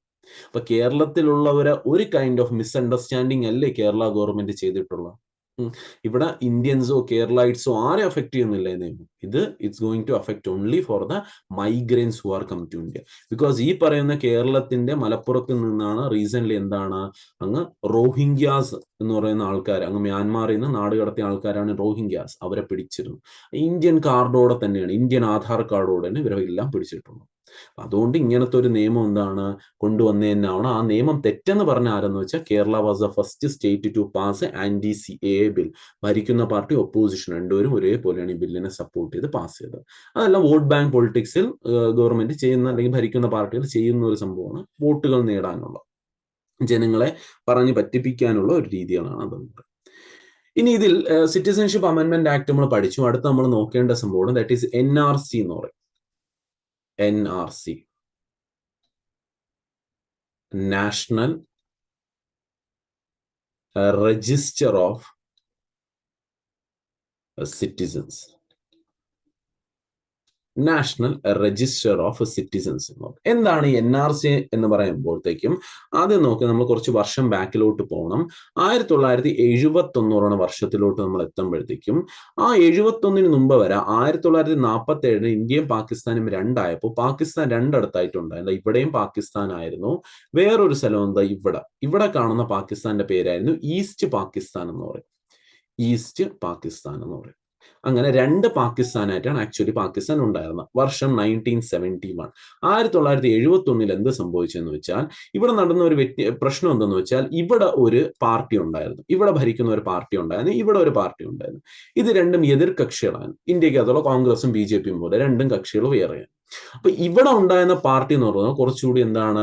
അപ്പൊ കേരളത്തിലുള്ളവരെ ഒരു കൈൻഡ് ഓഫ് മിസ്അണ്ടർസ്റ്റാൻഡിങ് അല്ലേ കേരള ഗവൺമെന്റ് ചെയ്തിട്ടുള്ള. ഇവിടെ ഇന്ത്യൻസോ കേരളൈറ്റ്സോ ആരെ അഫക്ട് ചെയ്യുന്നില്ല ഈ നിയമം. It's going to affect only for the migrants who are come to India. Because ഈ പറയുന്ന കേരളത്തിന്റെ മലപ്പുറത്ത് നിന്നാണ് റീസെന്റ് എന്താണ് അങ്ങ് റോഹിംഗ്യാസ് എന്ന് പറയുന്ന ആൾക്കാർ, അങ്ങ് മ്യാൻമാറിൽ നിന്ന് നാട് കടത്തിയ ആൾക്കാരാണ് റോഹിംഗ്യാസ്. അവരെ പിടിച്ചിരുന്നു. ഇന്ത്യൻ കാർഡോടെ തന്നെയാണ്, ഇന്ത്യൻ ആധാർ കാർഡോടെ തന്നെ ഇവരെല്ലാം പിടിച്ചിട്ടുള്ളത്. അതുകൊണ്ട് ഇങ്ങനത്തെ ഒരു നിയമം എന്താണ് കൊണ്ടുവന്നതെന്നാണ്. ആ നിയമം തെറ്റെന്ന് പറഞ്ഞ ആരെന്ന് വെച്ചാൽ Kerala was the first state to pass anti CAA bill. ഭരിക്കുന്ന പാർട്ടി ഒപ്പോസിഷൻ രണ്ടുപേരും ഒരേപോലെയാണ് ഈ ബില്ലിനെ സപ്പോർട്ട് ചെയ്ത് പാസ് ചെയ്തത്. അതല്ല വോട്ട് ബാങ്ക് പൊളിറ്റിക്സിൽ ഗവൺമെന്റ് ചെയ്യുന്ന അല്ലെങ്കിൽ ഭരിക്കുന്ന പാർട്ടികൾ ചെയ്യുന്ന ഒരു സംഭവമാണ്. വോട്ടുകൾ നേടാനുള്ള, ജനങ്ങളെ പറഞ്ഞു പറ്റിപ്പിക്കാനുള്ള ഒരു രീതികളാണ് അതുകൊണ്ട്. ഇനി ഇതിൽ സിറ്റിസൺഷിപ്പ് അമെൻമെന്റ് ആക്ട് നമ്മൾ പഠിച്ചു. അടുത്ത് നമ്മൾ നോക്കേണ്ട സംഭവം ദാറ്റ് ഈസ് NRC എന്ന് പറയും. NRC, National Register of Citizens. National register of citizens. എന്താണ് ഈ NRC എന്ന് പറയുമ്പോഴത്തേക്കും ആദ്യം നോക്കി നമ്മൾ കുറച്ച് വർഷം ബാക്കിലോട്ട് പോകണം. 1971 വർഷത്തിലോട്ട് നമ്മൾ എത്തുമ്പോഴത്തേക്കും ആ 71 മുമ്പ് വരെ 1947 ഇന്ത്യയും പാകിസ്ഥാനും രണ്ടായപ്പോൾ പാകിസ്ഥാൻ രണ്ടിടത്തായിട്ടുണ്ടായിരുന്നു. ഇവിടെയും പാകിസ്ഥാൻ ആയിരുന്നു, വേറൊരു സ്ഥലം എന്താ ഇവിടെ കാണുന്ന പാകിസ്ഥാന്റെ പേരായിരുന്നു ഈസ്റ്റ് പാകിസ്ഥാൻ എന്ന് പറയും. ഈസ്റ്റ് പാകിസ്ഥാൻ എന്ന് പറയും. അങ്ങനെ 2 പാകിസ്ഥാനായിട്ടാണ് ആക്ച്വലി പാകിസ്ഥാൻ ഉണ്ടായിരുന്നത്. വർഷം 1971. 1971 എന്ത് സംഭവിച്ചെന്ന് വെച്ചാൽ ഇവിടെ നടന്ന ഒരു പ്രശ്നം എന്തെന്ന് വെച്ചാൽ ഇവിടെ ഒരു പാർട്ടി ഉണ്ടായിരുന്നു, ഇവിടെ ഭരിക്കുന്ന ഒരു പാർട്ടി ഉണ്ടായിരുന്നു, ഇവിടെ ഒരു പാർട്ടി ഉണ്ടായിരുന്നു. ഇത് രണ്ടും എതിർ കക്ഷികളാണ്. ഇന്ത്യക്കകത്തുള്ള കോൺഗ്രസും BJPയും പോലെ രണ്ടും കക്ഷികൾ വേറെയാണ്. അപ്പൊ ഇവിടെ ഉണ്ടായിരുന്ന പാർട്ടി എന്ന് പറയുന്നത് കുറച്ചുകൂടി എന്താണ്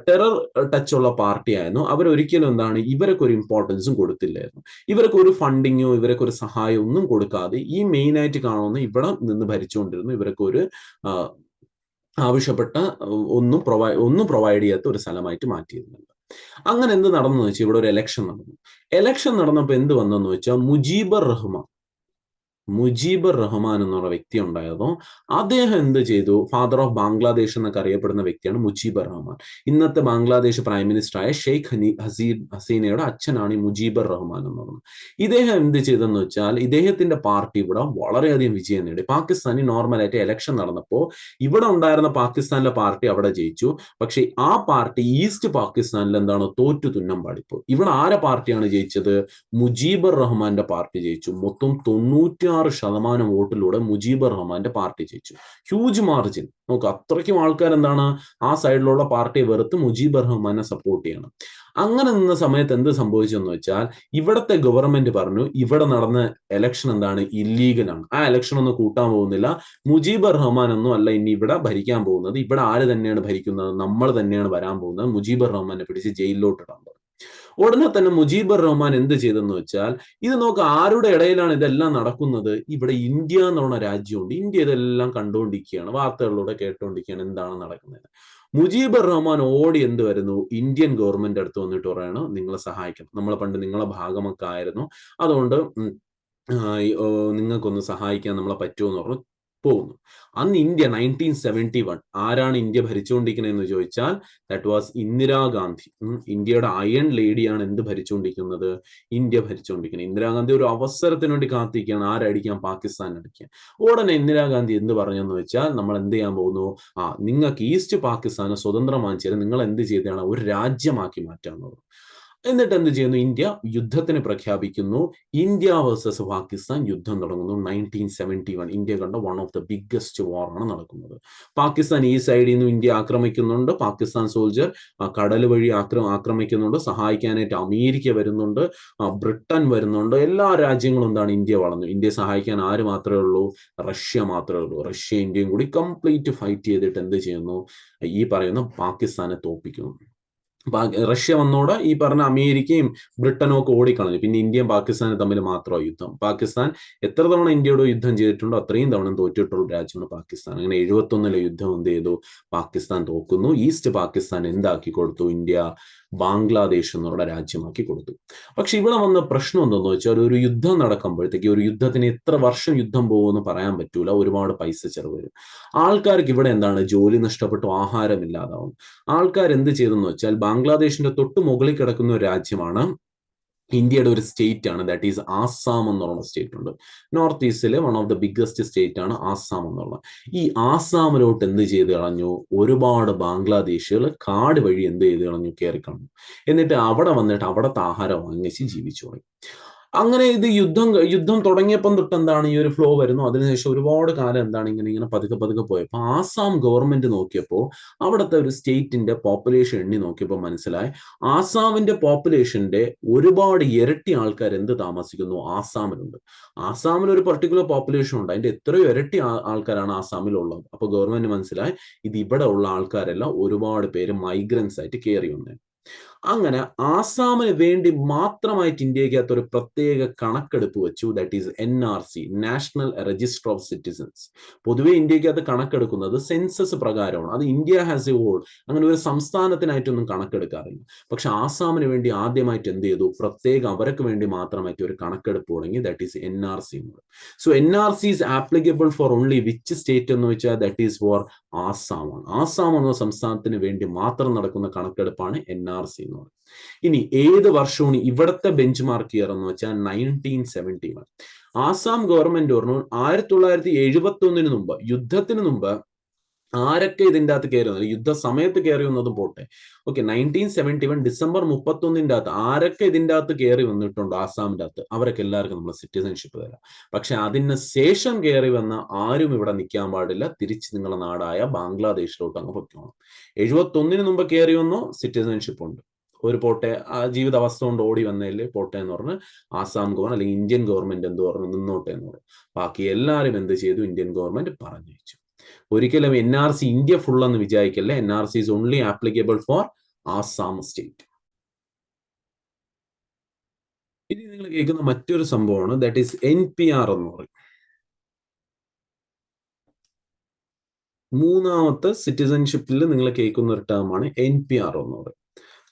ടെറർ ടച്ച് ഉള്ള പാർട്ടി ആയിരുന്നു. അവരൊരിക്കലും എന്താണ് ഇവരൊക്കെ ഒരു ഇമ്പോർട്ടൻസും കൊടുത്തില്ലായിരുന്നു. ഇവർക്ക് ഒരു ഫണ്ടിങ്ങോ ഇവരൊക്കെ ഒരു സഹായം ഒന്നും കൊടുക്കാതെ ഈ മെയിൻ ആയിട്ട് കാണുന്ന ഇവിടെ നിന്ന് ഭരിച്ചുകൊണ്ടിരുന്നു. ഇവർക്ക് ഒരു ആവശ്യപ്പെട്ട ഒന്നും പ്രൊവൈഡ് ചെയ്യാത്ത ഒരു സ്ഥലമായിട്ട് മാറ്റിയിരുന്നുണ്ട്. അങ്ങനെ എന്ത് നടന്നു വെച്ചാൽ ഇവിടെ ഒരു എലക്ഷൻ നടന്നു. എലക്ഷൻ നടന്നപ്പോൾ എന്ത് വന്നെന്ന് വെച്ചാൽ മുജീബർ റഹ്മാൻ മുജീബർ റഹ്മാൻ എന്നുള്ള വ്യക്തി ഉണ്ടായിരുന്നു. അദ്ദേഹം എന്ത് ചെയ്തു? ഫാദർ ഓഫ് ബാംഗ്ലാദേശ് എന്നൊക്കെ അറിയപ്പെടുന്ന വ്യക്തിയാണ് മുജീബർ റഹ്മാൻ. ഇന്നത്തെ ബാംഗ്ലാദേശ് പ്രൈം മിനിസ്റ്ററായ ഷെയ്ഖ് ഹസീനയുടെ അച്ഛനാണ് ഈ മുജീബർ റഹ്മാൻ എന്ന് പറയുന്നത്. ഇദ്ദേഹം എന്ത് ചെയ്തെന്ന് വെച്ചാൽ ഇദ്ദേഹത്തിന്റെ പാർട്ടി ഇവിടെ വളരെയധികം വിജയം നേടി. പാകിസ്ഥാനിൽ നോർമലായിട്ട് ഇലക്ഷൻ നടന്നപ്പോൾ ഇവിടെ ഉണ്ടായിരുന്ന പാകിസ്ഥാനിലെ പാർട്ടി അവിടെ ജയിച്ചു. പക്ഷേ ആ പാർട്ടി ഈസ്റ്റ് പാകിസ്ഥാനിൽ എന്താണ് തോറ്റു തുന്നം പാടിപ്പോ. ഇവിടെ ആരെ പാർട്ടിയാണ് ജയിച്ചത്? മുജീബർ റഹ്മാന്റെ പാർട്ടി ജയിച്ചു. മൊത്തം 96% വോട്ടിലൂടെ മുജീബർ റഹ്മാന്റെ പാർട്ടി ജയിച്ചു. Huge margin. നോക്ക്, അത്രയ്ക്കും ആൾക്കാർ എന്താണ് ആ സൈഡിലുള്ള പാർട്ടിയെ വെറുത്ത് മുജീബർ റഹ്മാനെ സപ്പോർട്ട് ചെയ്യണം. അങ്ങനെ നിന്ന സമയത്ത് എന്ത് സംഭവിച്ചെന്ന് വെച്ചാൽ ഇവിടത്തെ ഗവൺമെന്റ് പറഞ്ഞു ഇവിടെ നടന്ന ഇലക്ഷൻ എന്താണ് ഇല്ലീഗലാണ്, ആ ഇലക്ഷൻ ഒന്നും കൂട്ടാൻ പോകുന്നില്ല, മുജീബർ റഹ്മാൻ ഒന്നും അല്ല ഇനി ഇവിടെ ഭരിക്കാൻ പോകുന്നത്, ഇവിടെ ആര് തന്നെയാണ് ഭരിക്കുന്നത്, നമ്മൾ തന്നെയാണ് വരാൻ പോകുന്നത്, മുജീബർ റഹ്മാനെ പിടിച്ച് ജയിലിലോട്ട് ഇടാൻ പറഞ്ഞു. ഉടനെ തന്നെ മുജീബർ റഹ്മാൻ എന്ത് ചെയ്തെന്ന് വെച്ചാൽ ഇത് നോക്ക് ആരുടെ ഇടയിലാണ് ഇതെല്ലാം നടക്കുന്നത്? ഇവിടെ ഇന്ത്യ എന്നുള്ള രാജ്യമുണ്ട്, ഇന്ത്യ ഇതെല്ലാം കണ്ടുകൊണ്ടിരിക്കുകയാണ്, വാർത്തകളിലൂടെ കേട്ടുകൊണ്ടിരിക്കുകയാണ് എന്താണ് നടക്കുന്നത്. മുജീബർ റഹ്മാൻ ഓടി എന്ത് വരുന്നു? ഇന്ത്യൻ ഗവൺമെന്റ് അടുത്ത് വന്നിട്ട് പറയാണ് നിങ്ങളെ സഹായിക്കണം, നമ്മളെ പണ്ട് നിങ്ങളെ ഭാഗമൊക്കെ ആയിരുന്നു, അതുകൊണ്ട് നിങ്ങൾക്കൊന്ന് സഹായിക്കാൻ നമ്മളെ പറ്റുമെന്ന് പറഞ്ഞു പോകുന്നു. അന്ന് ഇന്ത്യ 1971 ആരാണ് ഇന്ത്യ ഭരിച്ചുകൊണ്ടിരിക്കുന്നത് ചോദിച്ചാൽ ദാറ്റ് വാസ് ഇന്ദിരാഗാന്ധി. ഇന്ത്യയുടെ അയൺ ലേഡിയാണ് എന്ത് ഭരിച്ചുകൊണ്ടിരിക്കുന്നത്? ഇന്ത്യ ഭരിച്ചുകൊണ്ടിരിക്കുന്നത്. ഇന്ദിരാഗാന്ധി ഒരു അവസരത്തിന് വേണ്ടി കാത്തിരിക്കുകയാണ്, ആരടിക്കാൻ? പാകിസ്ഥാൻ അടിക്കാൻ. ഉടനെ ഇന്ദിരാഗാന്ധി എന്ത് പറഞ്ഞെന്ന് വെച്ചാൽ നമ്മൾ എന്ത് ചെയ്യാൻ പോകുന്നു? നിങ്ങൾക്ക് ഈസ്റ്റ് പാകിസ്ഥാന് സ്വതന്ത്രം വാങ്ങിച്ചാൽ നിങ്ങൾ എന്ത് ചെയ്താണ്? ഒരു രാജ്യമാക്കി മാറ്റാന്ന് പറഞ്ഞു. എന്നിട്ട് എന്ത് ചെയ്യുന്നു? ഇന്ത്യ യുദ്ധത്തിന് പ്രഖ്യാപിക്കുന്നു. ഇന്ത്യ വേഴ്സസ് പാകിസ്ഥാൻ യുദ്ധം തുടങ്ങുന്നു. 1971 ഇന്ത്യ കണ്ട വൺ ഓഫ് ദ ബിഗ്ഗസ്റ്റ് വാർ ആണ് നടക്കുന്നത്. പാകിസ്ഥാൻ ഈ സൈഡിൽ നിന്ന് ഇന്ത്യ ആക്രമിക്കുന്നുണ്ട്, പാകിസ്ഥാൻ സോൾജർ കടൽ വഴി ആക്രമിക്കുന്നുണ്ട്, സഹായിക്കാനായിട്ട് അമേരിക്ക വരുന്നുണ്ട്, ബ്രിട്ടൻ വരുന്നുണ്ട്, എല്ലാ രാജ്യങ്ങളും എന്താണ് ഇന്ത്യ വളർന്നു. ഇന്ത്യയെ സഹായിക്കാൻ ആര് മാത്രമേ ഉള്ളൂ? റഷ്യ മാത്രമേ ഉള്ളൂ. റഷ്യ ഇന്ത്യയും കൂടി കംപ്ലീറ്റ് ഫൈറ്റ് ചെയ്തിട്ട് എന്ത് ചെയ്യുന്നു? ഈ പറയുന്ന പാകിസ്ഥാനെ തോൽപ്പിക്കുന്നു. റഷ്യ വന്നോടെ ഈ പറഞ്ഞ അമേരിക്കയും ബ്രിട്ടനും ഒക്കെ ഓടിക്കളഞ്ഞു. പിന്നെ ഇന്ത്യയും പാകിസ്ഥാനും തമ്മിൽ മാത്രമാണ് യുദ്ധം. പാകിസ്ഥാൻ എത്ര തവണ ഇന്ത്യയോട് യുദ്ധം ചെയ്തിട്ടുണ്ടോ അത്രയും തവണ തോറ്റിട്ടുള്ള രാജ്യമാണ് പാകിസ്ഥാൻ. അങ്ങനെ 71 യുദ്ധം എന്ത് ചെയ്തു? പാകിസ്ഥാൻ തോക്കുന്നു. ഈസ്റ്റ് പാകിസ്ഥാൻ എന്താക്കി കൊടുത്തു? ഇന്ത്യ ബാംഗ്ലാദേശ് എന്നുള്ള രാജ്യമാക്കി കൊടുത്തു. പക്ഷെ ഇവിടെ വന്ന പ്രശ്നം എന്തെന്ന് വെച്ചാൽ ഒരു യുദ്ധം നടക്കുമ്പോഴത്തേക്ക് ഒരു യുദ്ധത്തിന് എത്ര വർഷം യുദ്ധം പോകുമെന്ന് പറയാൻ പറ്റൂല, ഒരുപാട് പൈസ ചെലവ് വരും. ആൾക്കാർക്ക് ഇവിടെ എന്താണ്? ജോലി നഷ്ടപ്പെട്ടു, ആഹാരമില്ലാതാവും. ആൾക്കാർ എന്ത് ചെയ്തെന്ന് വെച്ചാൽ ബാംഗ്ലാദേശിന്റെ തൊട്ട് മുകളിൽ കിടക്കുന്ന ഒരു രാജ്യമാണ് ഇന്ത്യയുടെ ഒരു സ്റ്റേറ്റ് ആണ്, ദാറ്റ് ഈസ് ആസാം എന്നുള്ള സ്റ്റേറ്റ് ഉണ്ട്. നോർത്ത് ഈസ്റ്റിലെ one of the biggest state ആണ് ആസാം എന്നുള്ളത്. ഈ ആസാമിലോട്ട് എന്ത് ചെയ്ത് കളഞ്ഞു? ഒരുപാട് ബാംഗ്ലാദേശികൾ കാട് വഴി എന്ത് ചെയ്ത് കളഞ്ഞു? കയറി കളഞ്ഞു. എന്നിട്ട് അവിടെ വന്നിട്ട് അവിടുത്തെ ആഹാരം വാങ്ങിച്ച് ജീവിച്ചു തുടങ്ങി. അങ്ങനെ ഇത് യുദ്ധം തുടങ്ങിയപ്പം തൊട്ട് എന്താണ് ഈ ഒരു ഫ്ലോ വരുന്നു. അതിനുശേഷം ഒരുപാട് കാലം എന്താണ് ഇങ്ങനെ പതുക്കെ പോയപ്പോൾ ആസാം ഗവൺമെന്റ് നോക്കിയപ്പോൾ അവിടുത്തെ ഒരു സ്റ്റേറ്റിന്റെ പോപ്പുലേഷൻ എണ്ണി നോക്കിയപ്പോൾ മനസ്സിലായി ആസാമിന്റെ പോപ്പുലേഷന്റെ ഒരുപാട് ഇരട്ടി ആൾക്കാർ എന്ത് താമസിക്കുന്നു? ആസാമിലുണ്ട്. ആസാമിൽ ഒരു പർട്ടിക്കുലർ പോപ്പുലേഷൻ ഉണ്ട്, അതിന്റെ എത്രയോ ഇരട്ടി ആൾക്കാരാണ് ആസാമിലുള്ളത്. അപ്പൊ ഗവൺമെന്റ് മനസ്സിലായി ഇത് ഇവിടെ ഉള്ള ആൾക്കാരെല്ലാം ഒരുപാട് പേര് മൈഗ്രൻസ് ആയിട്ട് കയറി വന്നേ. അങ്ങനെ ആസാമിന് വേണ്ടി മാത്രമായിട്ട് ഇന്ത്യക്കകത്ത് ഒരു പ്രത്യേക കണക്കെടുപ്പ് വെച്ചു, that is NRC, national register of citizens. പൊതുവെ ഇന്ത്യക്കകത്ത് കണക്കെടുക്കുന്നത് സെൻസസ് പ്രകാരമാണ്. അത് ഇന്ത്യ ഹാസ് എ ഹോൾ, അങ്ങനെ ഒരു സംസ്ഥാനത്തിനായിട്ടൊന്നും കണക്കെടുക്കാറില്ല. പക്ഷെ ആസാമിന് വേണ്ടി ആദ്യമായിട്ട് എന്ത് ചെയ്തു? പ്രത്യേക അവർക്ക് വേണ്ടി മാത്രമായിട്ട് ഒരു കണക്കെടുപ്പ് തുടങ്ങി, that is NRC. So NRC is applicable for only which state എന്ന് വെച്ചാൽ ദാറ്റ് ഈസ് ഫോർ ആസാമാണ്. ആസാം എന്ന സംസ്ഥാനത്തിന് വേണ്ടി മാത്രം നടക്കുന്ന കണക്കെടുപ്പാണ് NRC എന്ന് പറയുന്നത്. ഇനി ഏത് വർഷമാണ് ഇവിടുത്തെ ബെഞ്ച് മാർക്ക് ഇയർ എന്ന് വെച്ചാൽ 1971. ആസാം ഗവൺമെന്റ് പറഞ്ഞു 1971 മുമ്പ്, യുദ്ധത്തിന് മുമ്പ് ആരൊക്കെ ഇതിൻ്റെ അകത്ത് കയറി വന്നത്, യുദ്ധ സമയത്ത് കയറി വന്നതും പോട്ടെ, ഓക്കെ, 1971 ഡിസംബർ 31 അകത്ത് ആരൊക്കെ ഇതിൻ്റെ അകത്ത് കയറി വന്നിട്ടുണ്ടോ ആസാമിൻ്റെ അകത്ത്, അവരൊക്കെ എല്ലാവർക്കും നമ്മൾ സിറ്റിസൺഷിപ്പ് തരാം. പക്ഷെ അതിന് ശേഷം കയറി വന്ന ആരും ഇവിടെ നിൽക്കാൻ പാടില്ല, തിരിച്ച് നിങ്ങളുടെ നാടായ ബാംഗ്ലാദേശിലോട്ട് അങ്ങ് പൊയ്ക്കോണം. 71 മുമ്പ് കയറി വന്നോ സിറ്റിസൺഷിപ്പ് ഉണ്ട്. ഒരു പോട്ടെ ജീവിതാവസ്ഥ കൊണ്ട് ഓടി വന്നതിൽ പോട്ടെ എന്ന് പറഞ്ഞ് ആസാം ഗവൺമെന്റ് അല്ലെങ്കിൽ ഇന്ത്യൻ ഗവൺമെന്റ് എന്ത് പറഞ്ഞു? നിന്നോട്ടെ എന്ന് പറഞ്ഞു. ബാക്കി എല്ലാവരും എന്ത് ചെയ്തു? ഇന്ത്യൻ ഗവൺമെന്റ് പറഞ്ഞു വെച്ചു. ഒരിക്കലും NRC ഇന്ത്യ ഫുൾ എന്ന് വിചാരിക്കല്ലേ. NRC is only applicable for Assam state. ഇനി നിങ്ങൾ കേൾക്കുന്ന മറ്റൊരു സംഭവമാണ് ദാറ്റ് ഈസ് NPR എന്ന് പറയും. മൂന്നാമത്തെ സിറ്റിസൺഷിപ്പിൽ നിങ്ങൾ കേൾക്കുന്ന ഒരു ടേമാണ് NPR എന്ന് പറയും.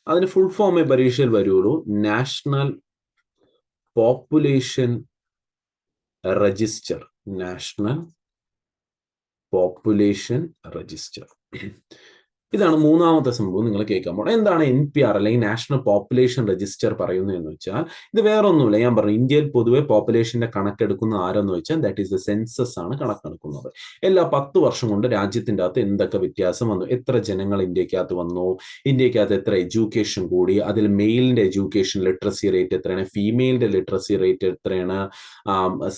അതിന് ഫുൾ ഫോമേ പരീക്ഷയിൽ വരുള്ളൂ, national population register, national population register. ഇതാണ് മൂന്നാമത്തെ സംഭവം നിങ്ങൾ കേൾക്കാൻ പോകണം. എന്താണ് NPR അല്ലെങ്കിൽ നാഷണൽ പോപ്പുലേഷൻ രജിസ്റ്റർ പറയുന്നത് എന്ന് വെച്ചാൽ ഇത് വേറെ ഒന്നുമില്ല. ഞാൻ പറഞ്ഞു ഇന്ത്യയിൽ പൊതുവെ പോപ്പുലേഷന്റെ കണക്കെടുക്കുന്ന ആരെന്ന് വെച്ചാൽ ദാറ്റ് ഈസ് ദ സെൻസസ് ആണ് കണക്കെടുക്കുന്നത്. എല്ലാ 10 വർഷം കൊണ്ട് രാജ്യത്തിന്റെ അകത്ത് എന്തൊക്കെ വ്യത്യാസം വന്നു, എത്ര ജനങ്ങൾ ഇന്ത്യക്കകത്ത് വന്നു, ഇന്ത്യക്കകത്ത് എത്ര എഡ്യൂക്കേഷൻ കൂടി, അതിൽ മെയിലിന്റെ എഡ്യൂക്കേഷൻ ലിറ്ററസി റേറ്റ് എത്രയാണ്, ഫീമെയിലിന്റെ ലിറ്ററസി റേറ്റ് എത്രയാണ്,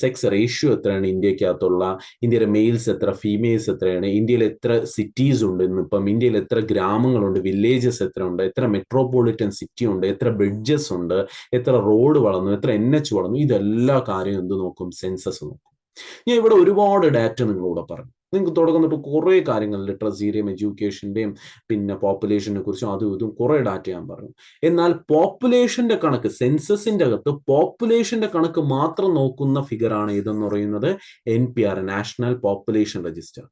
സെക്സ് റേഷ്യോ എത്രയാണ് ഇന്ത്യക്കകത്തുള്ള, ഇന്ത്യയിലെ മെയിൽസ് എത്ര, ഫീമെയിൽസ് എത്രയാണ്, ഇന്ത്യയിൽ എത്ര സിറ്റീസ് ഉണ്ട്, ഇന്നിപ്പം ഇന്ത്യയിൽ എത്ര ഗ്രാമങ്ങളുണ്ട്, വില്ലേജസ് എത്ര ഉണ്ട്, എത്ര മെട്രോപൊളിറ്റൻ സിറ്റി ഉണ്ട്, എത്ര ബ്രിഡ്ജസ് ഉണ്ട്, എത്ര റോഡ് വളർന്നു, എത്ര NH വളർന്നു, ഇതെല്ലാ കാര്യവും എന്ത് നോക്കും, സെൻസസ് നോക്കും. ഞാൻ ഇവിടെ ഒരുപാട് ഡാറ്റ നിങ്ങളോട് പറഞ്ഞു. നിങ്ങൾക്ക് തുടക്കം തൊട്ട് കുറേ കാര്യങ്ങൾ ലിറ്ററസിയുടെയും എഡ്യൂക്കേഷന്റെയും പിന്നെ പോപ്പുലേഷനെ കുറിച്ചും അതും ഇതും കുറേ ഡാറ്റ ഞാൻ പറഞ്ഞു. എന്നാൽ പോപ്പുലേഷന്റെ കണക്ക്, സെൻസസിന്റെ അകത്ത് പോപ്പുലേഷന്റെ കണക്ക് മാത്രം നോക്കുന്ന ഫിഗറാണ് ഇതെന്ന് പറയുന്നത് NPR, national population register.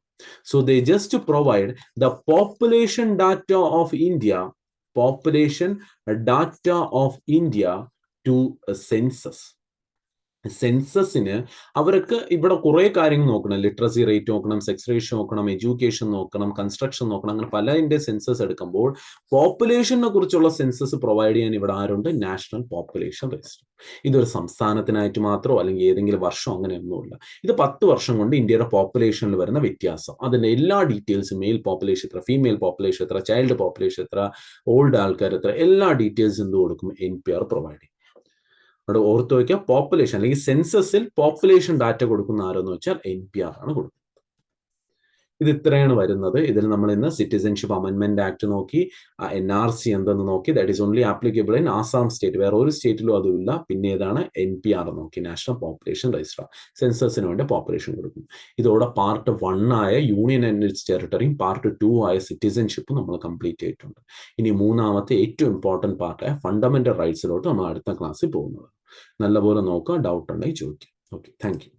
So they just provide the population data of India to a census. സെൻസസിന് അവർക്ക് ഇവിടെ കുറെ കാര്യങ്ങൾ നോക്കണം. ലിറ്ററസി റേറ്റ് നോക്കണം, സെക്സ് റേഷ്യോ നോക്കണം, എഡ്യൂക്കേഷൻ നോക്കണം, കൺസ്ട്രക്ഷൻ നോക്കണം. അങ്ങനെ പലതിന്റെ സെൻസസ് എടുക്കുമ്പോൾ പോപ്പുലേഷനെ കുറിച്ചുള്ള സെൻസസ് പ്രൊവൈഡ് ചെയ്യാൻ ഇവിടെ ആരുണ്ട്, നാഷണൽ പോപ്പുലേഷൻ രജിസ്റ്റർ. ഇതൊരു സംസ്ഥാനത്തിനായിട്ട് മാത്രമോ അല്ലെങ്കിൽ ഏതെങ്കിലും വർഷം അങ്ങനെയൊന്നുമില്ല. ഇത് 10 വർഷം കൊണ്ട് ഇന്ത്യയുടെ പോപ്പുലേഷനിൽ വരുന്ന വ്യത്യാസം, അതിന്റെ എല്ലാ ഡീറ്റെയിൽസും, മെയിൽ പോപ്പുലേഷൻ എത്ര, ഫീമെയിൽ പോപ്പുലേഷൻ എത്ര, ചൈൽഡ് പോപ്പുലേഷൻ എത്ര, ഓൾഡ് ആൾക്കാർ എത്ര, എല്ലാ ഡീറ്റെയിൽസും എന്ത് കൊടുക്കും, NPR പ്രൊവൈഡ് ചെയ്യും. അവിടെ ഓർത്ത് വയ്ക്കുക, പോപ്പുലേഷൻ അല്ലെങ്കിൽ സെൻസസിൽ പോപ്പുലേഷൻ ഡാറ്റ കൊടുക്കുന്ന ആരെന്ന് വെച്ചാൽ NPR ആണ് കൊടുക്കുന്നത്. ഇത് ഇത്രയാണ് വരുന്നത്. ഇതിൽ നമ്മൾ ഇന്ന് സിറ്റിസൺഷിപ്പ് അമെൻമെന്റ് ആക്ട് നോക്കി, NRC എന്തെന്ന് നോക്കി, that is only applicable in Assam state, വേറെ ഒരു സ്റ്റേറ്റിലും അതുമില്ല. പിന്നെ ഏതാണ്, NPR നോക്കി, നാഷണൽ പോപ്പുലേഷൻ രജിസ്റ്റർ, സെൻസസിന് വേണ്ടി പോപ്പുലേഷൻ കൊടുക്കും. ഇതോടെ പാർട്ട് 1 ആയ യൂണിയൻ ആൻഡ് ഇറ്റ്സ് ടെറിട്ടറിയും പാർട്ട് 2 ആയ സിറ്റിസൺഷിപ്പും നമ്മൾ കംപ്ലീറ്റ് ചെയ്തിട്ടുണ്ട്. ഇനി മൂന്നാമത്തെ ഏറ്റവും ഇമ്പോർട്ടൻറ്റ് പാർട്ടായ ഫണ്ടമെന്റൽ റൈറ്റ്സിലോട്ട് നമ്മൾ അടുത്ത ക്ലാസ്സിൽ പോകുന്നത്. നല്ലപോലെ നോക്കുക, ഡൗട്ട് ഉണ്ടെങ്കിൽ ചോദിക്കാം. Okay, thank you.